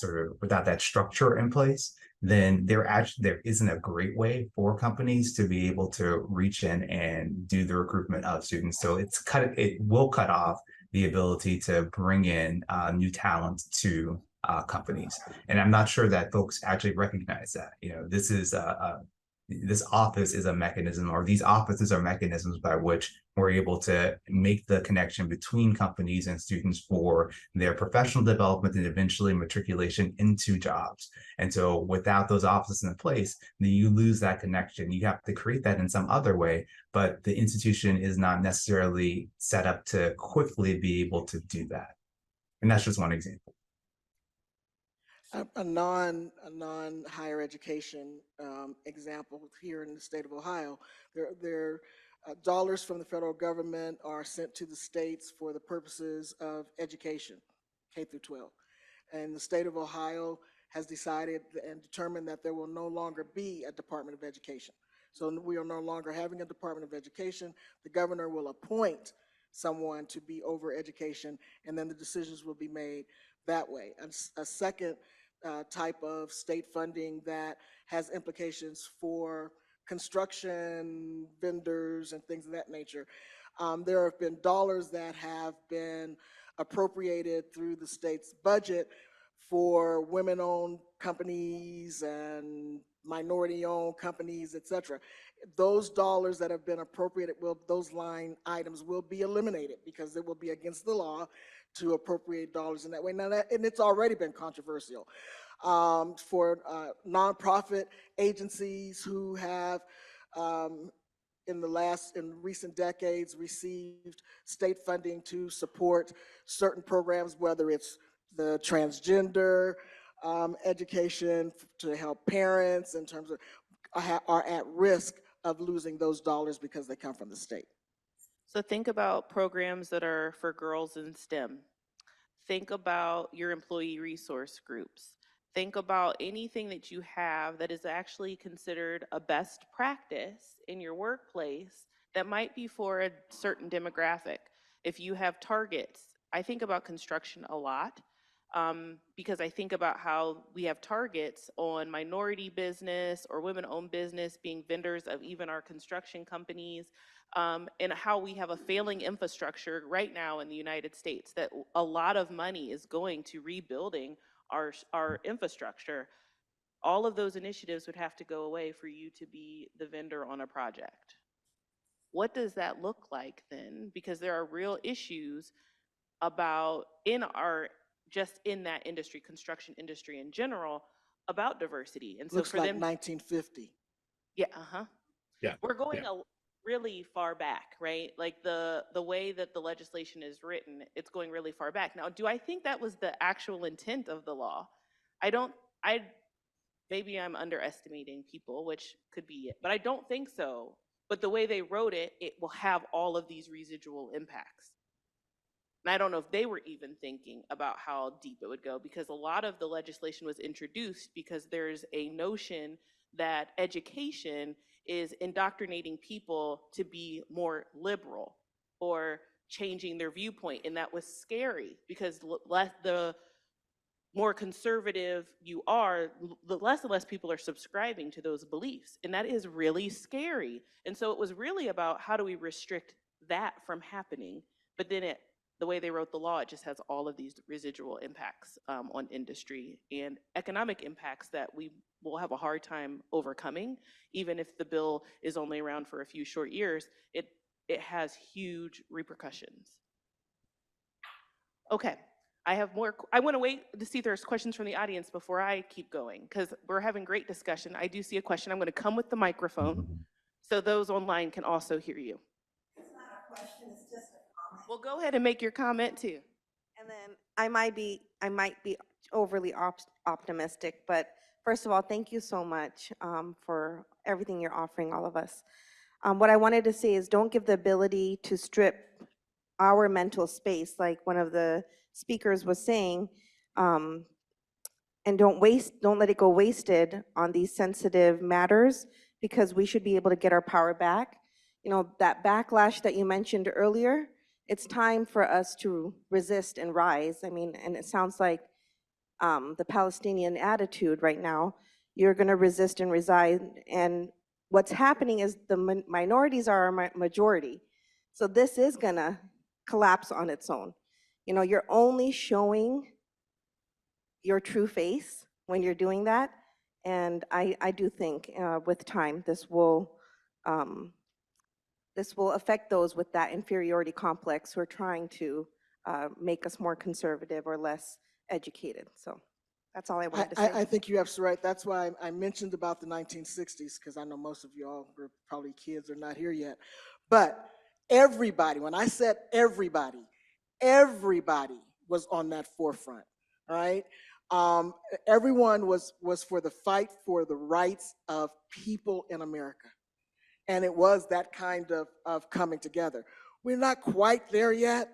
structure in place, then there isn't a great way for companies to be able to reach in and do the recruitment of students. So it will cut off the ability to bring in new talent to companies. And I'm not sure that folks actually recognize that. This office is a mechanism, or these offices are mechanisms by which we're able to make the connection between companies and students for their professional development and eventually matriculation into jobs. And so without those offices in place, then you lose that connection. You have to create that in some other way, but the institution is not necessarily set up to quickly be able to do that. And that's just one example. A non higher education example here in the state of Ohio, there dollars from the federal government are sent to the states for the purposes of education, K through 12. And the state of Ohio has decided and determined that there will no longer be a Department of Education. So we are no longer having a Department of Education. The governor will appoint someone to be over education, and then the decisions will be made that way. A second type of state funding that has implications for construction vendors and things of that nature. There have been dollars that have been appropriated through the state's budget for women-owned companies and minority-owned companies, et cetera. Those dollars that have been appropriated, those line items will be eliminated because it will be against the law to appropriate dollars in that way. Now, and it's already been controversial for nonprofit agencies who have in recent decades received state funding to support certain programs, whether it's the transgender education to help parents in terms of are at risk of losing those dollars because they come from the state. So think about programs that are for girls in STEM. Think about your employee resource groups. Think about anything that you have that is actually considered a best practice in your workplace that might be for a certain demographic. If you have targets, I think about construction a lot because I think about how we have targets on minority business or women-owned business being vendors of even our construction companies. And how we have a failing infrastructure right now in the United States, that a lot of money is going to rebuilding our infrastructure. All of those initiatives would have to go away for you to be the vendor on a project. What does that look like then? Because there are real issues about just in that industry, construction industry in general, about diversity. And so Looks for like them, 1950. yeah, Yeah. we're going Yeah. really far back, right? Like the way that the legislation is written, it's going really far back. Now, do I think that was the actual intent of the law? Maybe I'm underestimating people, which could be it, but I don't think so. But the way they wrote it, it will have all of these residual impacts. And I don't know if they were even thinking about how deep it would go, because a lot of the legislation was introduced because there's a notion that education is indoctrinating people to be more liberal or changing their viewpoint. And that was scary because the more conservative you are, the less and less people are subscribing to those beliefs. And that is really scary. And so it was really about how do we restrict that from happening. But then the way they wrote the law, it just has all of these residual impacts on industry and economic impacts that we will have a hard time overcoming. Even if the bill is only around for a few short years, it has huge repercussions. Okay, I have more. I want to wait to see if there's questions from the audience before I keep going, because we're having great discussion. I do see a question. I'm going to come with the microphone so those online can also hear you. It's not a question, it's just a comment. Well, go ahead and make your comment too. And then I might be overly optimistic, but first of all, thank you so much for everything you're offering all of us. What I wanted to say is don't give the ability to strip our mental space, like one of the speakers was saying, um, and don't let it go wasted on these sensitive matters, because we should be able to get our power back. You know, that backlash that you mentioned earlier, it's time for us to resist and rise. I mean, and it sounds like the Palestinian attitude right now. You're going to resist and resign. And what's happening is the minorities are a majority. So this is going to collapse on its own. You know, you're only showing your true face when you're doing that. And I do think with time, this will affect those with that inferiority complex who are trying to make us more conservative or less educated. So that's all I wanted to say. I think you're absolutely right. That's why I mentioned about the 1960s, because I know most of you all were probably kids or not here yet. But everybody, when I said everybody was on that forefront, all right? Everyone was for the fight for the rights of people in America. And it was that kind of coming together. We're not quite there yet,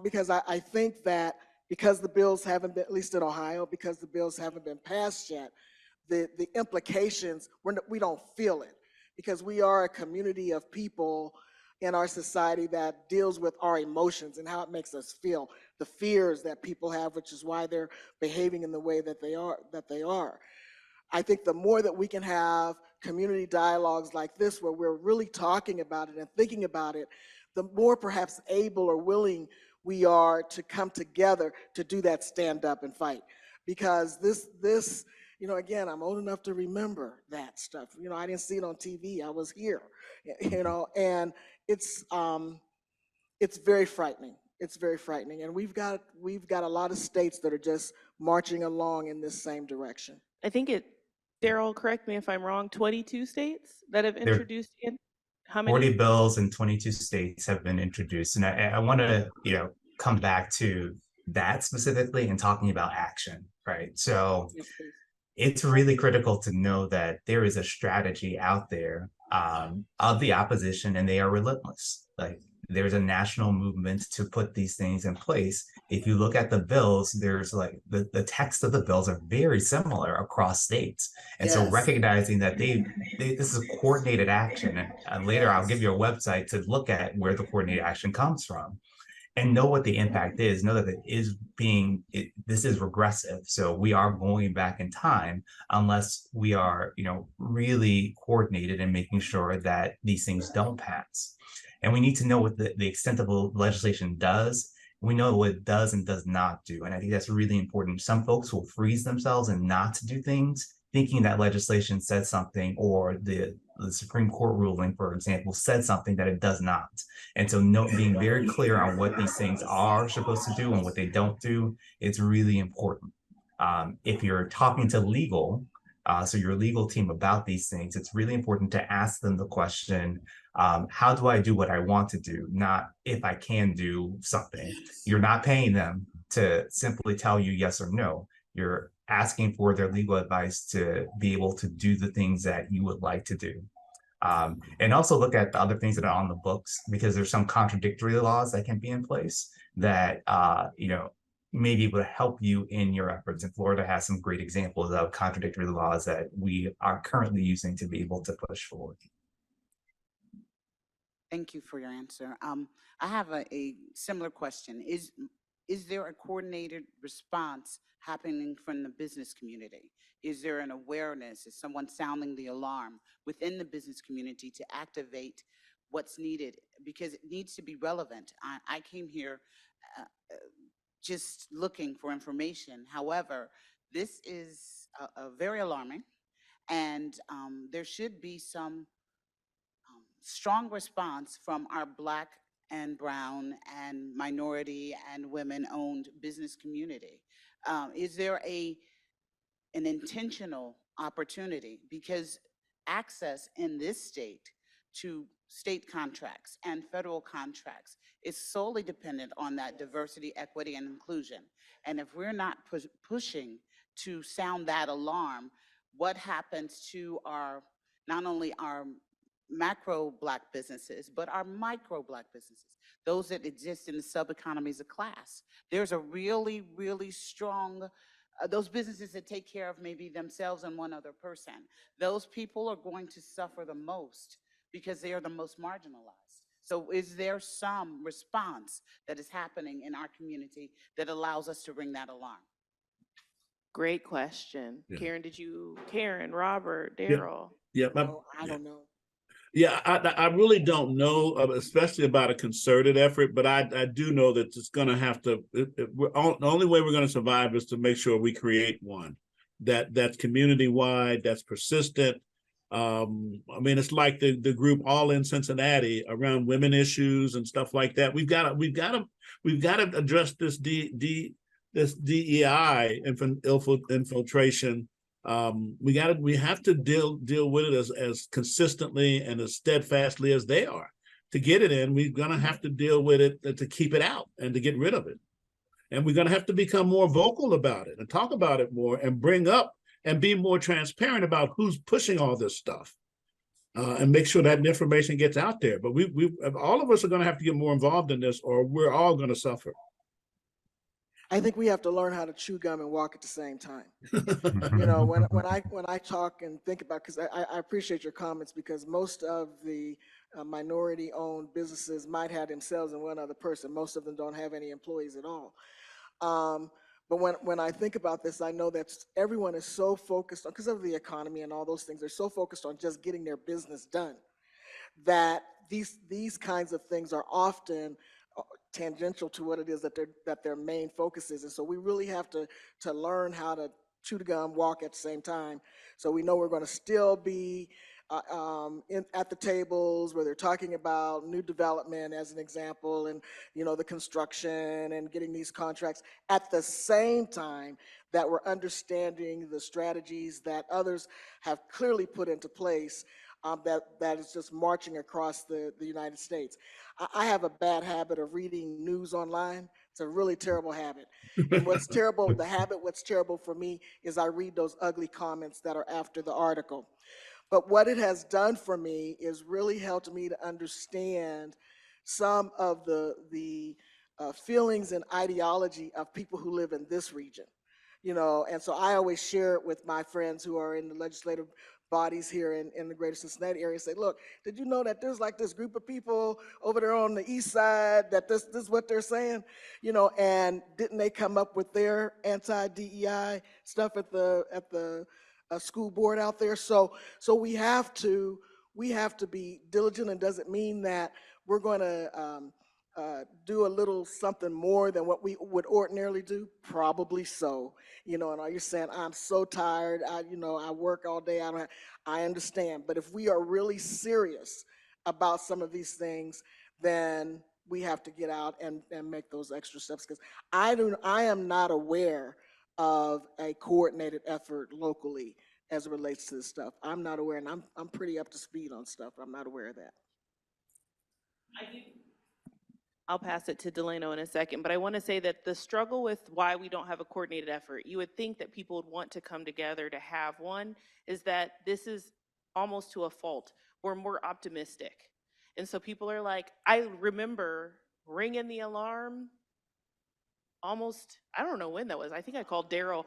because I think that because the bills haven't been, at least in Ohio, because the bills haven't been passed yet, the implications, we don't feel it, because we are a community of people in our society that deals with our emotions and how it makes us feel, the fears that people have, which is why they're behaving in the way that they are. I think the more that we can have community dialogues like this, where we're really talking about it and thinking about it, the more perhaps able or willing we are to come together to do that stand up and fight. Because this, you know, again, I'm old enough to remember that stuff. You know, I didn't see it on TV, I was here, you know, and it's very frightening. It's very frightening. And we've got a lot of states that are just marching along in this same direction. I think Daryl, correct me if I'm wrong, 22 states that have introduced in, how many? 40 bills in 22 states have been introduced. And I want to, come back to that specifically and talking about action, right? So Yes, please. it's really critical to know that there is a strategy out there of the opposition, and they are relentless. Like, there's a national movement to put these things in place. If you look at the bills, there's like the text of the bills are very similar across states. And so Yes. recognizing that this is a coordinated action, and later I'll give you a website to look at where the coordinated action comes from. And know what the impact is, know that this is regressive. So we are going back in time unless we are, really coordinated and making sure that these things don't pass. And we need to know what the extent of the legislation does. We know what it does and does not do. And I think that's really important. Some folks will freeze themselves and not to do things, thinking that legislation said something, or the Supreme Court ruling, for example, said something that it does not. And so being very clear on what these things are supposed to do and what they don't do, it's really important. If you're talking to legal, so your legal team about these things, it's really important to ask them the question, how do I do what I want to do? Not if I can do something. You're not paying them to simply tell you yes or no. You're asking for their legal advice to be able to do the things that you would like to do. And also look at the other things that are on the books, because there's some contradictory laws that can be in place that, may be able to help you in your efforts. And Florida has some great examples of contradictory laws that we are currently using to be able to push forward. Thank you for your answer. I have a similar question. Is there a coordinated response happening from the business community? Is there an awareness? Is someone sounding the alarm within the business community to activate what's needed? Because it needs to be relevant. I came here just looking for information. However, this is very alarming, and there should be some strong response from our Black and brown and minority and women-owned business community. Is there an intentional opportunity? Because access in this state to state contracts and federal contracts is solely dependent on that diversity, equity, and inclusion. And if we're not pushing to sound that alarm, what happens to not only our macro Black businesses, but our micro Black businesses, those that exist in the sub-economies of class. There's a really, really strong, those businesses that take care of maybe themselves and one other person. Those people are going to suffer the most because they are the most marginalized. So is there some response that is happening in our community that allows us to ring that alarm? Great question. Yeah. Karen, Robert, Yeah. Daryl? Yeah. No, I don't know. Yeah, I really don't know, especially about a concerted effort, but I do know that it's going to have to, the only way we're going to survive is to make sure we create one that's community-wide, that's persistent. I mean, it's like the group All in Cincinnati around women issues and stuff like that. We've got to address this this DEI infiltration. We have to deal with it as consistently and as steadfastly as they are. To get it in, we're going to have to deal with it to keep it out and to get rid of it. And we're going to have to become more vocal about it and talk about it more and bring up and be more transparent about who's pushing all this stuff, and make sure that information gets out there. But we all of us are going to have to get more involved in this, or we're all going to suffer. I think we have to learn how to chew gum and walk at the same time. You know, when I talk and think about, because I appreciate your comments, because most of the minority-owned businesses might have themselves and one other person. Most of them don't have any employees at all. But when I think about this, I know that everyone is so focused on, because of the economy and all those things, they're so focused on just getting their business done, that these kinds of things are often tangential to what it is that their main focus is. And so we really have to learn how to chew the gum, walk at the same time. So we know we're going to still be at the tables where they're talking about new development as an example, and the construction and getting these contracts at the same time that we're understanding the strategies that others have clearly put into place, that is just marching across the United States. I have a bad habit of reading news online. It's a really terrible habit. And what's terrible for me is I read those ugly comments that are after the article. But what it has done for me is really helped me to understand some of the feelings and ideology of people who live in this region. And so I always share it with my friends who are in the legislative bodies here in the greater Cincinnati area. Say, look, did you know that there's like this group of people over there on the east side that this is what they're saying? And didn't they come up with their anti-DEI stuff at the school board out there? So we have to be diligent, and does it mean that we're going to do a little something more than what we would ordinarily do? Probably so. And are you saying, I'm so tired, I work all day, I understand. But if we are really serious about some of these things, then we have to get out and make those extra steps, because I am not aware of a coordinated effort locally as it relates to this stuff. I'm not aware, and I'm pretty up to speed on stuff. I'm not aware of that. I'll pass it to Delano in a second, but I want to say that the struggle with why we don't have a coordinated effort, you would think that people would want to come together to have one, is that this is almost to a fault. We're more optimistic. And so people are like, I remember ringing the alarm almost, I don't know when that was. I think I called Daryl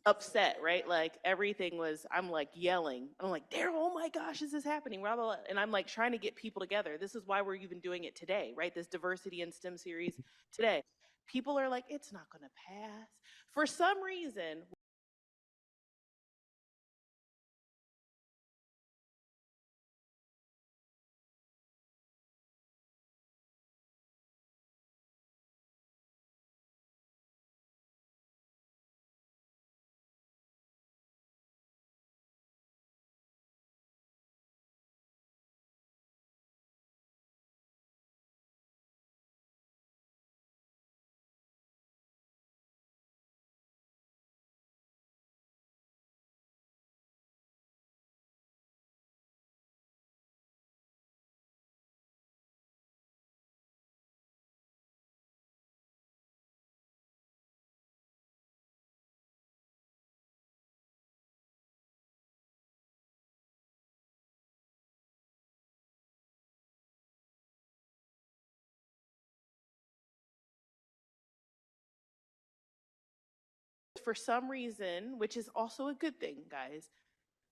upset, right? Like everything was, I'm like yelling. I'm like, Daryl, oh my gosh, is this happening? Blah, blah, blah. And I'm like trying to get people together. This is why we're even doing it today, right? This diversity in STEM series today. People are like, it's not going to pass. For some reason, for some reason, which is also a good thing, guys,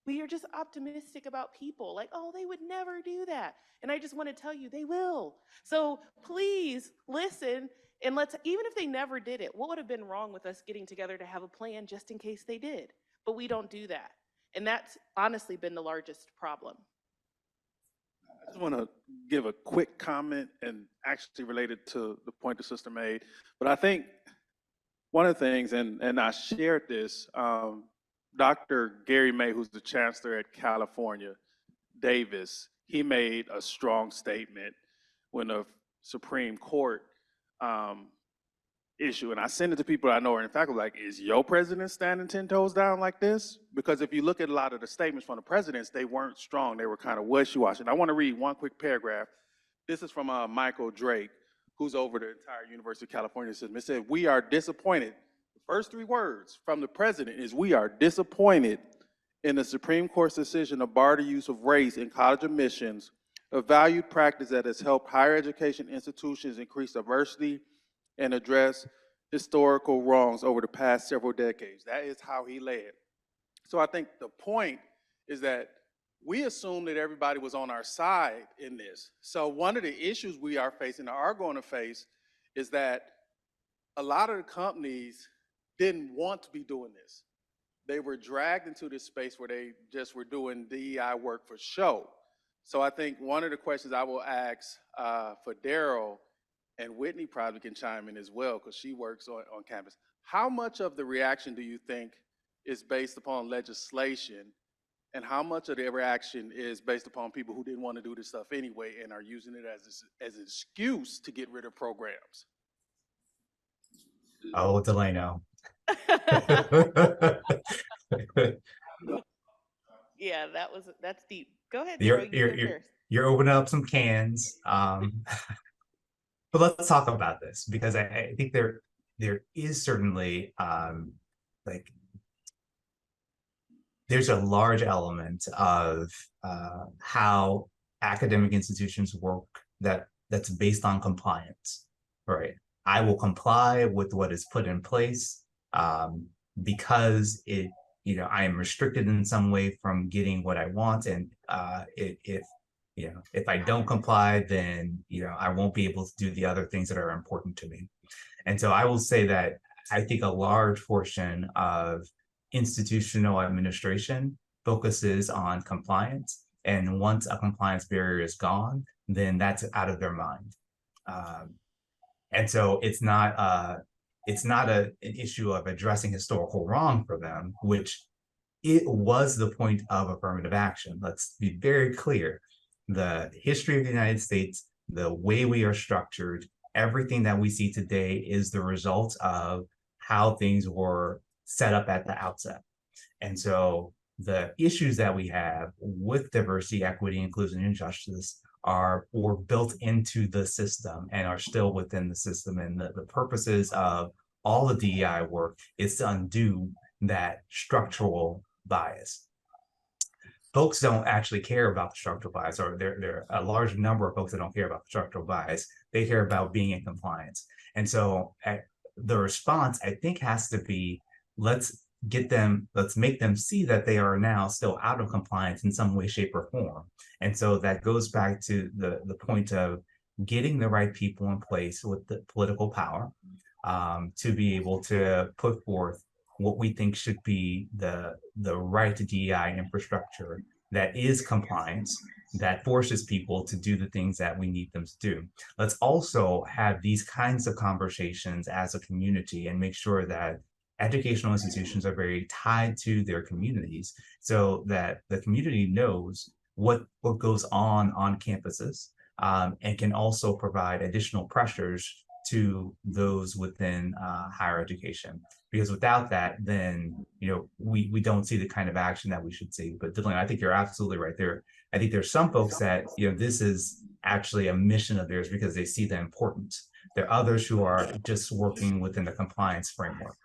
we are just optimistic about people. Like, oh, they would never do that. And I just want to tell you, they will. So please listen and let's, even if they never did it, what would have been wrong with us getting together to have a plan just in case they did? But we don't do that. And that's honestly been the largest problem. I just want to give a quick comment and actually related to the point the sister made. But I think one of the things, and I shared this, Dr. Gary May, who's the chancellor at California, Davis, he made a strong statement when the Supreme Court issue, and I send it to people I know are in faculty, like, is your president standing 10 toes down like this? Because if you look at a lot of the statements from the presidents, they weren't strong. They were kind of wishy-washy. And I want to read one quick paragraph. This is from Michael Drake, who's over the entire University of California system. It said, "We are disappointed." The first 3 words from the president is, "We are disappointed in the Supreme Court's decision to bar the use of race in college admissions, a valued practice that has helped higher education institutions increase diversity and address historical wrongs over the past several decades." That is how he led. So I think the point is that we assumed that everybody was on our side in this. So one of the issues we are facing, or are going to face, is that a lot of the companies didn't want to be doing this. They were dragged into this space where they just were doing DEI work for show. So I think one of the questions I will ask for Daryl, and Whitney probably can chime in as well because she works on campus. How much of the reaction do you think is based upon legislation, and how much of the reaction is based upon people who didn't want to do this stuff anyway and are using it as an excuse to get rid of programs? Oh, Delano. Yeah, that's deep. Go ahead, You're, Daryl, you you're, go you're, first. you're opening up some cans. But let's talk about this because I think there is certainly like there's a large element of how academic institutions work that's based on compliance, right? I will comply with what is put in place because I am restricted in some way from getting what I want, and if I don't comply, then I won't be able to do the other things that are important to me. And so I will say that I think a large portion of institutional administration focuses on compliance, and once a compliance barrier is gone, then that's out of their mind. And so it's not an issue of addressing historical wrong for them, which it was the point of affirmative action. Let's be very clear. The history of the United States, the way we are structured, everything that we see today is the result of how things were set up at the outset. And so the issues that we have with diversity, equity, inclusion, and justice were built into the system and are still within the system. And the purposes of all the DEI work is to undo that structural bias. Folks don't actually care about the structural bias, or there are a large number of folks that don't care about the structural bias. They care about being in compliance. And so the response, I think, has to be, let's make them see that they are now still out of compliance in some way, shape, or form. And so that goes back to the point of getting the right people in place with the political power to be able to put forth what we think should be the right DEI infrastructure that is compliance, that forces people to do the things that we need them to do. Let's also have these kinds of conversations as a community and make sure that educational institutions are very tied to their communities so that the community knows what goes on campuses and can also provide additional pressures to those within higher education. Because without that, then we don't see the kind of action that we should see. But Dylan, I think you're absolutely right there. I think there's some folks that this is actually a mission of theirs because they see the importance. There are others who are just working within the compliance framework.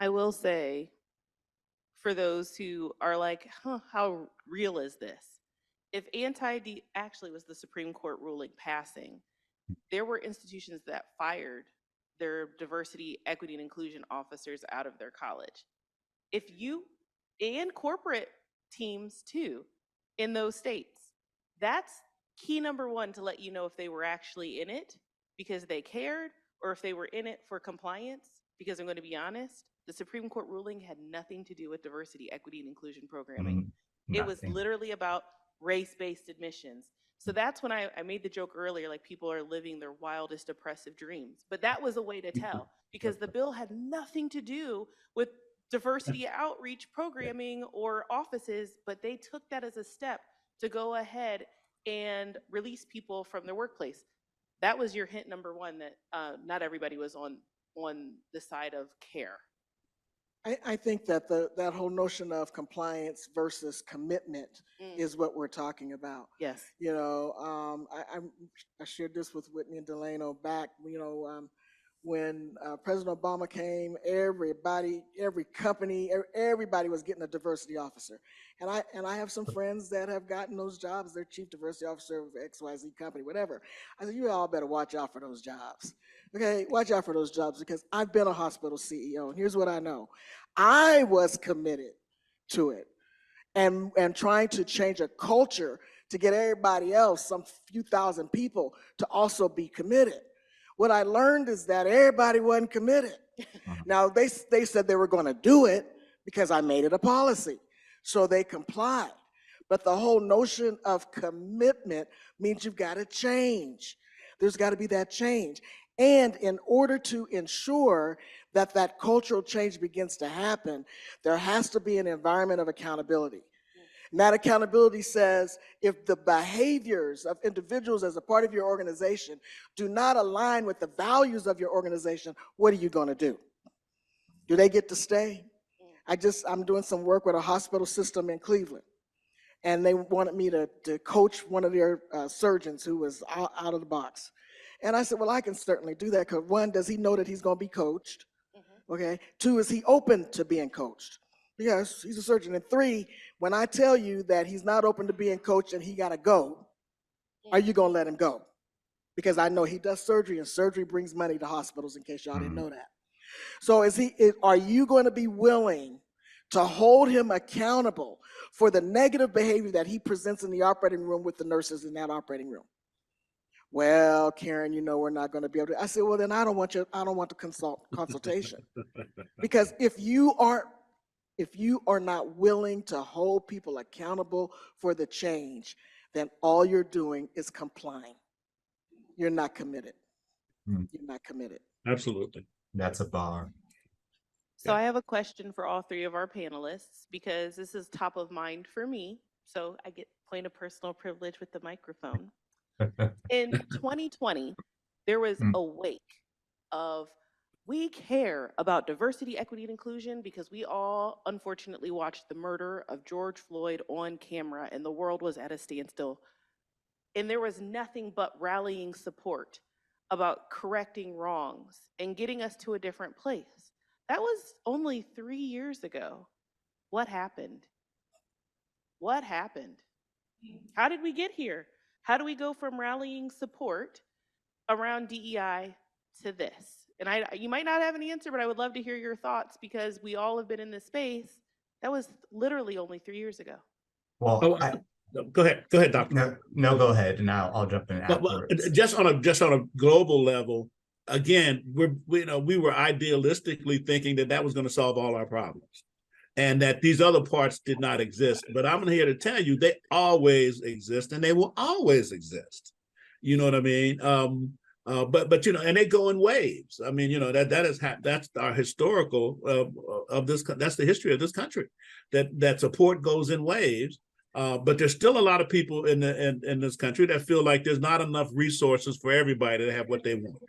I will say, for those who are like, how real is this? If actually was the Supreme Court ruling passing, there were institutions that fired their diversity, equity, and inclusion officers out of their college. If you, and corporate teams too, in those states, that's key number one to let you know if they were actually in it because they cared or if they were in it for compliance. Because I'm going to be honest, the Supreme Court ruling had nothing to do with diversity, equity, and inclusion programming. It was Nothing. literally about race-based admissions. So that's when I made the joke earlier, like people are living their wildest oppressive dreams. But that was a way to tell because the bill had nothing to do with diversity outreach programming or offices, but they took that as a step to go ahead and release people from their workplace. That was your hint number one, that not everybody was on the side of care. I think that that whole notion of compliance versus commitment is what we're talking about. Yes. You know, I shared this with Whitney and Delano back, you know, when President Obama came, everybody, every company, everybody was getting a diversity officer. And I have some friends that have gotten those jobs. They're chief diversity officer of XYZ company, whatever. I said, you all better watch out for those jobs. Okay, watch out for those jobs because I've been a hospital CEO and here's what I know. I was committed to it and trying to change a culture to get everybody else, some few thousand people, to also be committed. What I learned is that everybody wasn't committed. Now, they said they were going to do it because I made it a policy. So they complied. But the whole notion of commitment means you've got to change. There's got to be that change. And in order to ensure that that cultural change begins to happen, there has to be an environment of accountability. And that accountability says if the behaviors of individuals as a part of your organization do not align with the values of your organization, what are you going to do? Do they get to stay? I'm doing some work with a hospital system in Cleveland, and they wanted me to coach one of their surgeons who was out of the box. And I said, well, I can certainly do that because one, does he know that he's going to be coached? Okay. Two, is he open to being coached? Yes, he's a surgeon. And three, when I tell you that he's not open to being coached and he got to go, are you going to let him go? Because I know he does surgery and surgery brings money to hospitals in case y'all didn't know that. So are you going to be willing to hold him accountable for the negative behavior that he presents in the operating room with the nurses in that operating room? Well, Karen, you know, we're not going to be able to. I said, well, then I don't want the consultation. Because if you are not willing to hold people accountable for the change, then all you're doing is complying. You're not committed. You're not committed. Absolutely. That's a bar. So I have a question for all three of our panelists because this is top of mind for me. So I get point of personal privilege with the microphone. In 2020, there was a wake of we care about diversity, equity, and inclusion because we all unfortunately watched the murder of George Floyd on camera and the world was at a standstill. And there was nothing but rallying support about correcting wrongs and getting us to a different place. That was only 3 years ago. What happened? What happened? How did we get here? How do we go from rallying support around DEI to this? And you might not have an answer, but I would love to hear your thoughts because we all have been in this space. That was literally only 3 years ago. Well, Go ahead, Doctor. No, go ahead, and I'll jump in But afterwards. just on a global level, again, we were idealistically thinking that was going to solve all our problems, and that these other parts did not exist. But I'm here to tell you, they always exist, and they will always exist. You know what I mean? But you know, and they go in waves. I mean, you know, that's our historical of this. That's the history of this country. That support goes in waves. But there's still a lot of people in this country that feel like there's not enough resources for everybody to have what they want.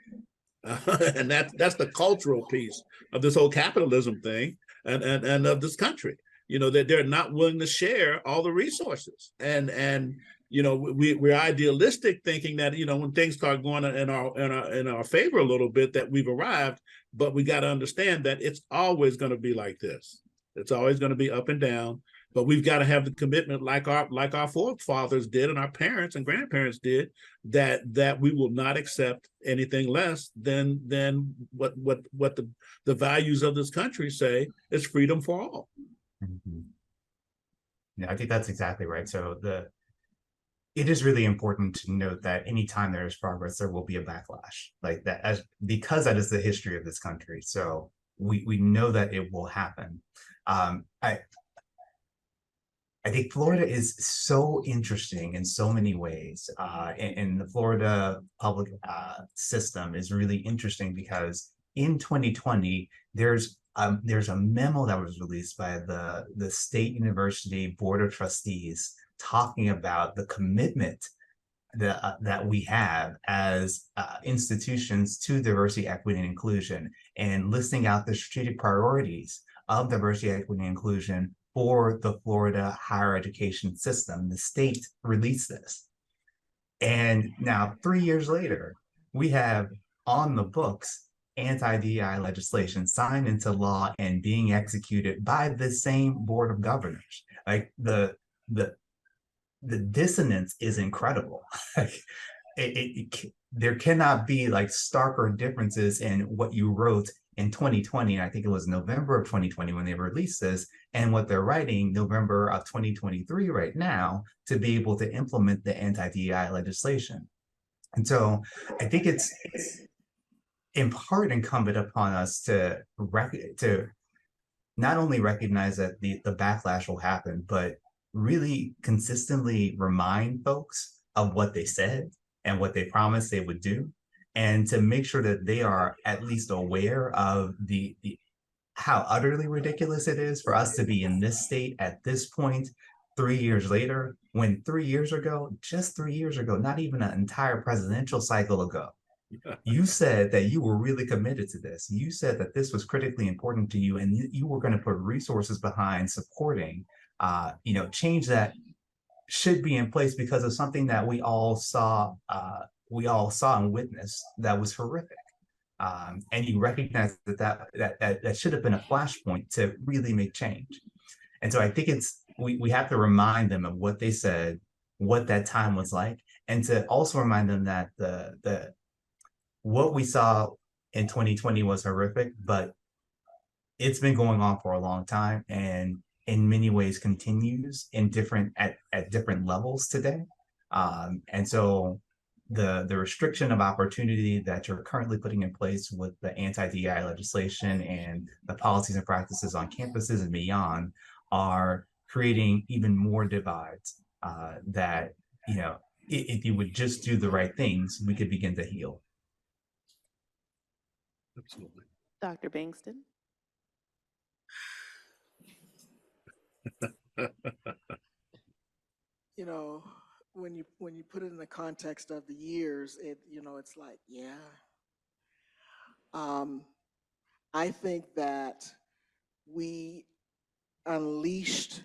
And that's the cultural piece of this whole capitalism thing and of this country. You know, that they're not willing to share all the resources. And you know, we're idealistic thinking that, you know, when things start going in our favor a little bit, that we've arrived, but we got to understand that it's always going to be like this. It's always going to be up and down. But we've got to have the commitment like our forefathers did and our parents and grandparents did, that we will not accept anything less than what the values of this country say is freedom for all. Mhm. Yeah, I think that's exactly right. So it is really important to note that anytime there is progress, there will be a backlash like that, because that is the history of this country. So we know that it will happen. I think Florida is so interesting in so many ways, and the Florida public system is really interesting because in 2020 there's a memo that was released by the State University Board of Trustees talking about the commitment that we have as institutions to diversity, equity, and inclusion, and listing out the strategic priorities of diversity, equity, and inclusion for the Florida higher education system. The state released this. And now 3 years later, we have on the books anti-DEI legislation signed into law and being executed by the same board of governors. Like the dissonance is incredible. There cannot be like starker differences in what you wrote in 2020. I think it was November of 2020 when they released this, and what they're writing November of 2023 right now to be able to implement the anti-DEI legislation. And so I think it's in part incumbent upon us to not only recognize that the backlash will happen, but really consistently remind folks of what they said and what they promised they would do, and to make sure that they are at least aware of how utterly ridiculous it is for us to be in this state at this point 3 years later, when 3 years ago, just 3 years ago, not even an entire presidential cycle ago, you said that you were really committed to this. You said that this was critically important to you, and you were going to put resources behind supporting change that should be in place because of something that we all saw and witnessed that was horrific. And you recognize that should have been a flashpoint to really make change. And so I think we have to remind them of what they said, what that time was like, and to also remind them that what we saw in 2020 was horrific, but it's been going on for a long time, and in many ways continues at different levels today. And so the restriction of opportunity that you're currently putting in place with the anti-DEI legislation and the policies and practices on campuses and beyond are creating even more divides that, if you would just do the right things, we could begin to heal. Absolutely. Dr. Bankston. When you put it in the context of the years, it's like, yeah. I think that we unleashed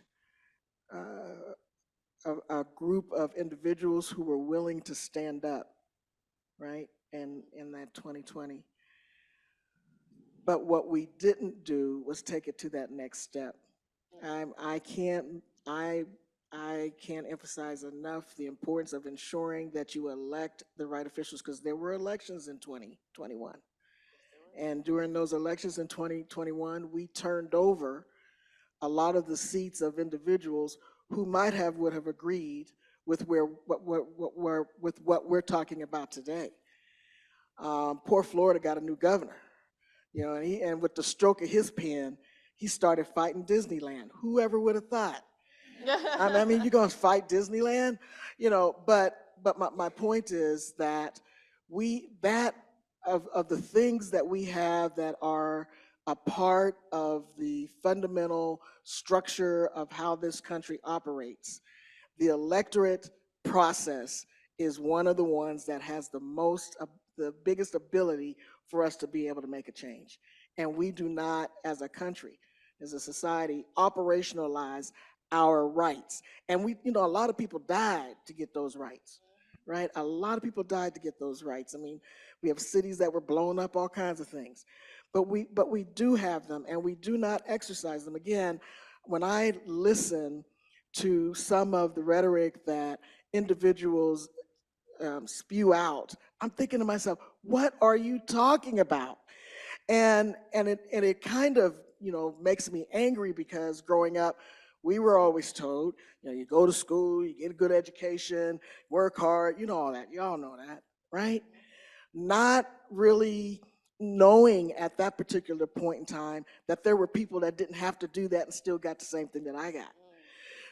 a group of individuals who were willing to stand up, right? In that 2020. But what we didn't do was take it to that next step. I can't emphasize enough the importance of ensuring that you elect the right officials, because there were elections in 2021. And during those elections in 2021, we turned over a lot of the seats of individuals who would have agreed with what we're talking about today. Poor Florida got a new governor, and with the stroke of his pen, he started fighting Disneyland. Whoever would have thought? I mean, you're going to fight Disneyland, but my point is that of the things that we have that are a part of the fundamental structure of how this country operates, the electorate process is one of the ones that has the biggest ability for us to be able to make a change. And we do not, as a country, as a society, operationalize our rights. And a lot of people died to get those rights, right? A lot of people died to get those rights. I mean, we have cities that were blown up, all kinds of things. But we do have them, and we do not exercise them. Again, when I listen to some of the rhetoric that individuals spew out, I'm thinking to myself, what are you talking about? And it kind of, makes me angry because growing up, we were always told, you go to school, you get a good education, work hard, all that. You all know that, right? Not really knowing at that particular point in time that there were people that didn't have to do that and still got the same thing that I got.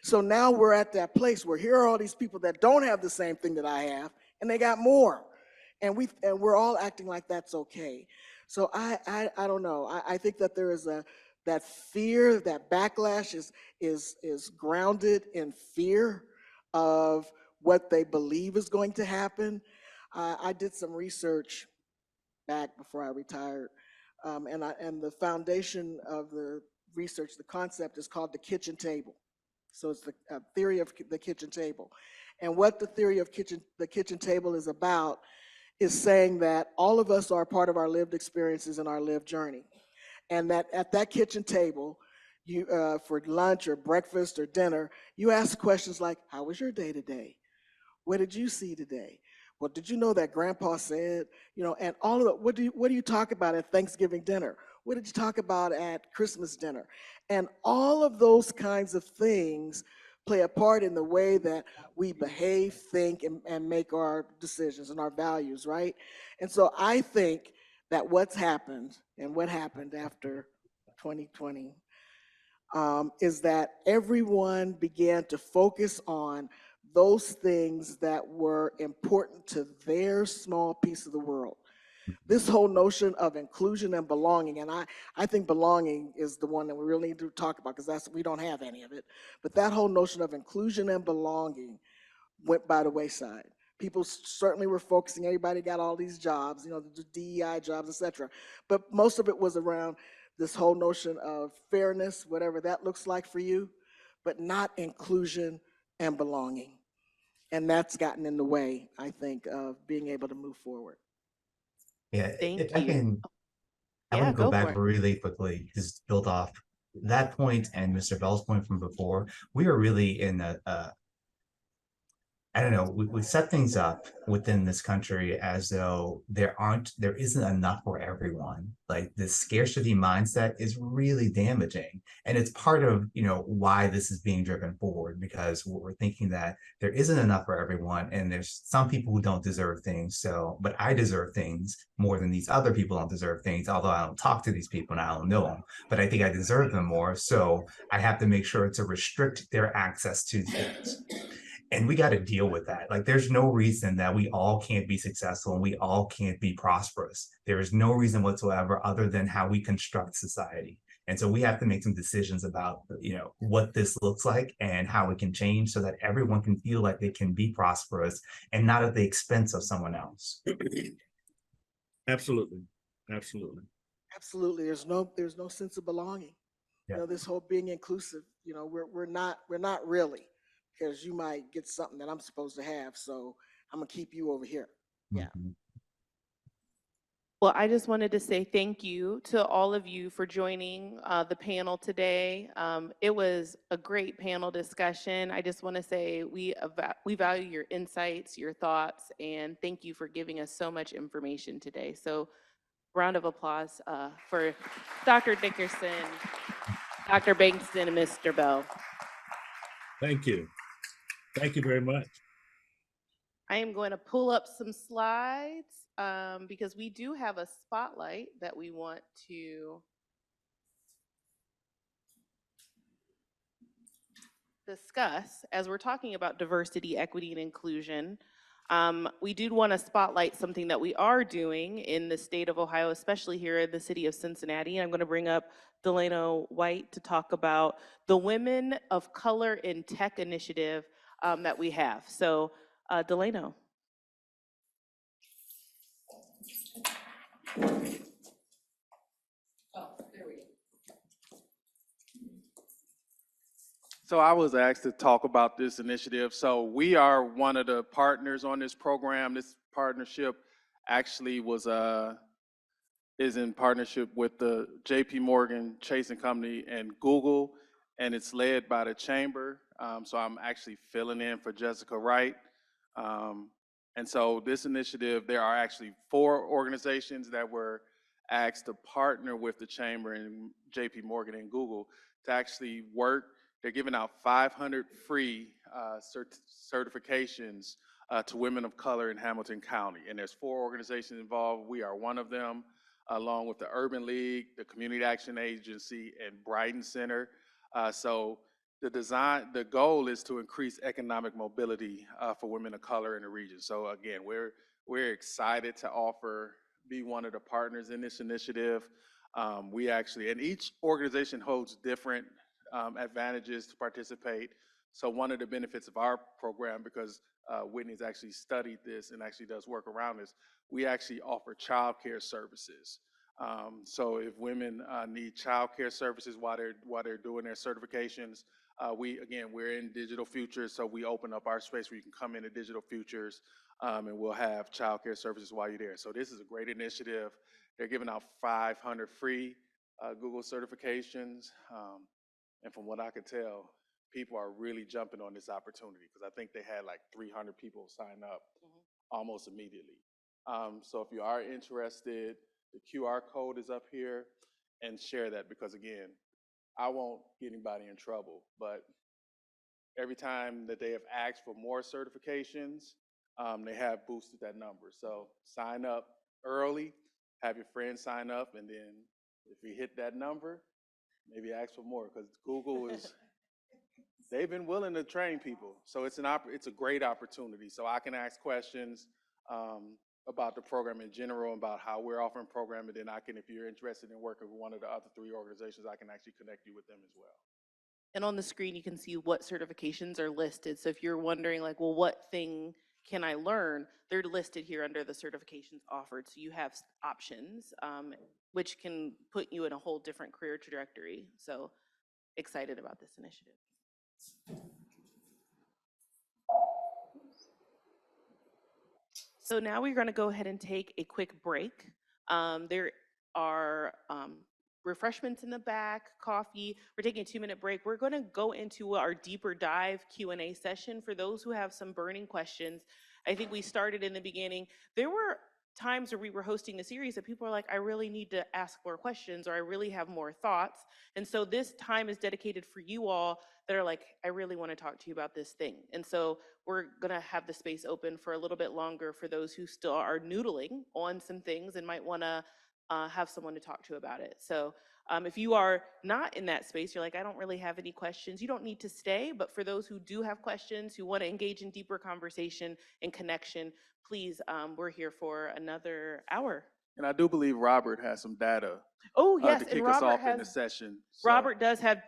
So now we're at that place where here are all these people that don't have the same thing that I have, and they got more. And we're all acting like that's okay. So I don't know. I think that there is that fear, that backlash is grounded in fear of what they believe is going to happen. I did some research back before I retired, and the foundation of the research, the concept is called the kitchen table. So it's the theory of the kitchen table. And what the theory of the kitchen table is about is saying that all of us are part of our lived experiences and our lived journey. And that at that kitchen table, you for lunch or breakfast or dinner, you ask questions like, how was your day today? What did you see today? Well, did you know that grandpa said, and all of that, what do you talk about at Thanksgiving dinner? What did you talk about at Christmas dinner? And all of those kinds of things play a part in the way that we behave, think, and make our decisions and our values, right? And so I think that what's happened and what happened after 2020 is that everyone began to focus on those things that were important to their small piece of the world. This whole notion of inclusion and belonging, and I think belonging is the one that we really need to talk about because we don't have any of it. But that whole notion of inclusion and belonging went by the wayside. People certainly were focusing, everybody got all these jobs, the DEI jobs, etc. But most of it was around this whole notion of fairness, whatever that looks like for you, but not inclusion and belonging. And that's gotten in the way, I think, of being able to move forward. Yeah, Thank if I you. can, I Yeah, want to go go for back it. really quickly, just build off that point and Mr. Bell's point from before. We are really in I don't know, we set things up within this country as though there isn't enough for everyone. Like this scarcity mindset is really damaging. And it's part of, why this is being driven forward, because we're thinking that there isn't enough for everyone. And there's some people who don't deserve things. But I deserve things more than these other people don't deserve things, although I don't talk to these people and I don't know them, but I think I deserve them more. So I have to make sure to restrict their access to things. And we got to deal with that. Like, there's no reason that we all can't be successful and we all can't be prosperous. There is no reason whatsoever other than how we construct society. And so we have to make some decisions about, what this looks like and how it can change so that everyone can feel like they can be prosperous and not at the expense of someone else. Absolutely. Absolutely. Absolutely. There's no sense of belonging. Yeah. This whole being inclusive, we're not really, because you might get something that I'm supposed to have. So I'm gonna keep you over here. Yeah. Mhm. Well, I just wanted to say thank you to all of you for joining the panel today. It was a great panel discussion. I just want to say we value your insights, your thoughts, and thank you for giving us so much information today. So round of applause for Dr. Dickerson, Dr. Bankston, and Mr. Bell. Thank you. Thank you very much. I am going to pull up some slides because we do have a spotlight that we want to discuss as we're talking about diversity, equity, and inclusion. We do want to spotlight something that we are doing in the state of Ohio, especially here in the city of Cincinnati. I'm going to bring up Delano White to talk about the Women of Color in Tech initiative that we have. So, Delano. So I was asked to talk about this initiative. So we are one of the partners on this program. This partnership actually is in partnership with the JP Morgan Chase and Company and Google. and it's led by the chamber. So I'm actually filling in for Jessica Wright. And so this initiative, there are actually 4 organizations that were asked to partner with the chamber and JP Morgan and Google to actually work. They're giving out 500 free certifications to women of color in Hamilton County. And there's 4 organizations involved. We are one of them, along with the Urban League, the Community Action Agency, and Brighton Center. So the goal is to increase economic mobility for women of color in the region. So again, we're excited to be one of the partners in this initiative. And each organization holds different advantages to participate. So one of the benefits of our program, because Whitney's actually studied this and actually does work around this, we actually offer childcare services. So if women need childcare services while they're doing their certifications, we're in Digital Futures, so we open up our space where you can come into Digital Futures, and we'll have childcare services while you're there. So this is a great initiative. They're giving out 500 free Google certifications, and from what I could tell, people are really jumping on this opportunity because I think they had like 300 people sign up almost immediately. So if you are interested, the QR code is up here, and share that because again, I won't get anybody in trouble, but every time that they have asked for more certifications, they have boosted that number. So sign up early, have your friends sign up, and then if you hit that number, maybe ask for more because Google they've been willing to train people. So it's a great opportunity. So I can ask questions about the program in general, about how we're offering program, and then if you're interested in working with one of the other 3 organizations, I can actually connect you with them as well. And on the screen, you can see what certifications are listed. So if you're wondering like, well, what thing can I learn? They're listed here under the certifications offered. So you have options, which can put you in a whole different career trajectory. So excited about this initiative. So now we're going to go ahead and take a quick break. There are refreshments in the back, coffee. We're taking a 2-minute break. We're going to go into our deeper dive Q&A session for those who have some burning questions. I think we started in the beginning. There were times where we were hosting a series that people are like, I really need to ask more questions, or I really have more thoughts. And so this time is dedicated for you all that are like, I really want to talk to you about this thing. And so we're going to have the space open for a little bit longer for those who still are noodling on some things and might want to have someone to talk to about it. So if you are not in that space, you're like, I don't really have any questions, you don't need to stay. But for those who do have questions, who want to engage in deeper conversation and connection, please, we're here for another hour. And I do believe Robert has some data Oh, yes, to and kick us Robert off in the session. So- Robert does have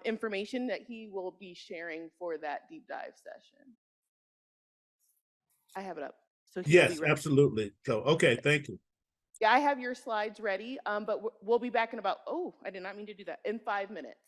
information that he will be sharing for that deep dive session. I have it up. So he'll be Yes, ready. absolutely. So, okay, thank you. Yeah, I have your slides ready, but we'll be back in about, I did not mean to do that, in 5 minutes.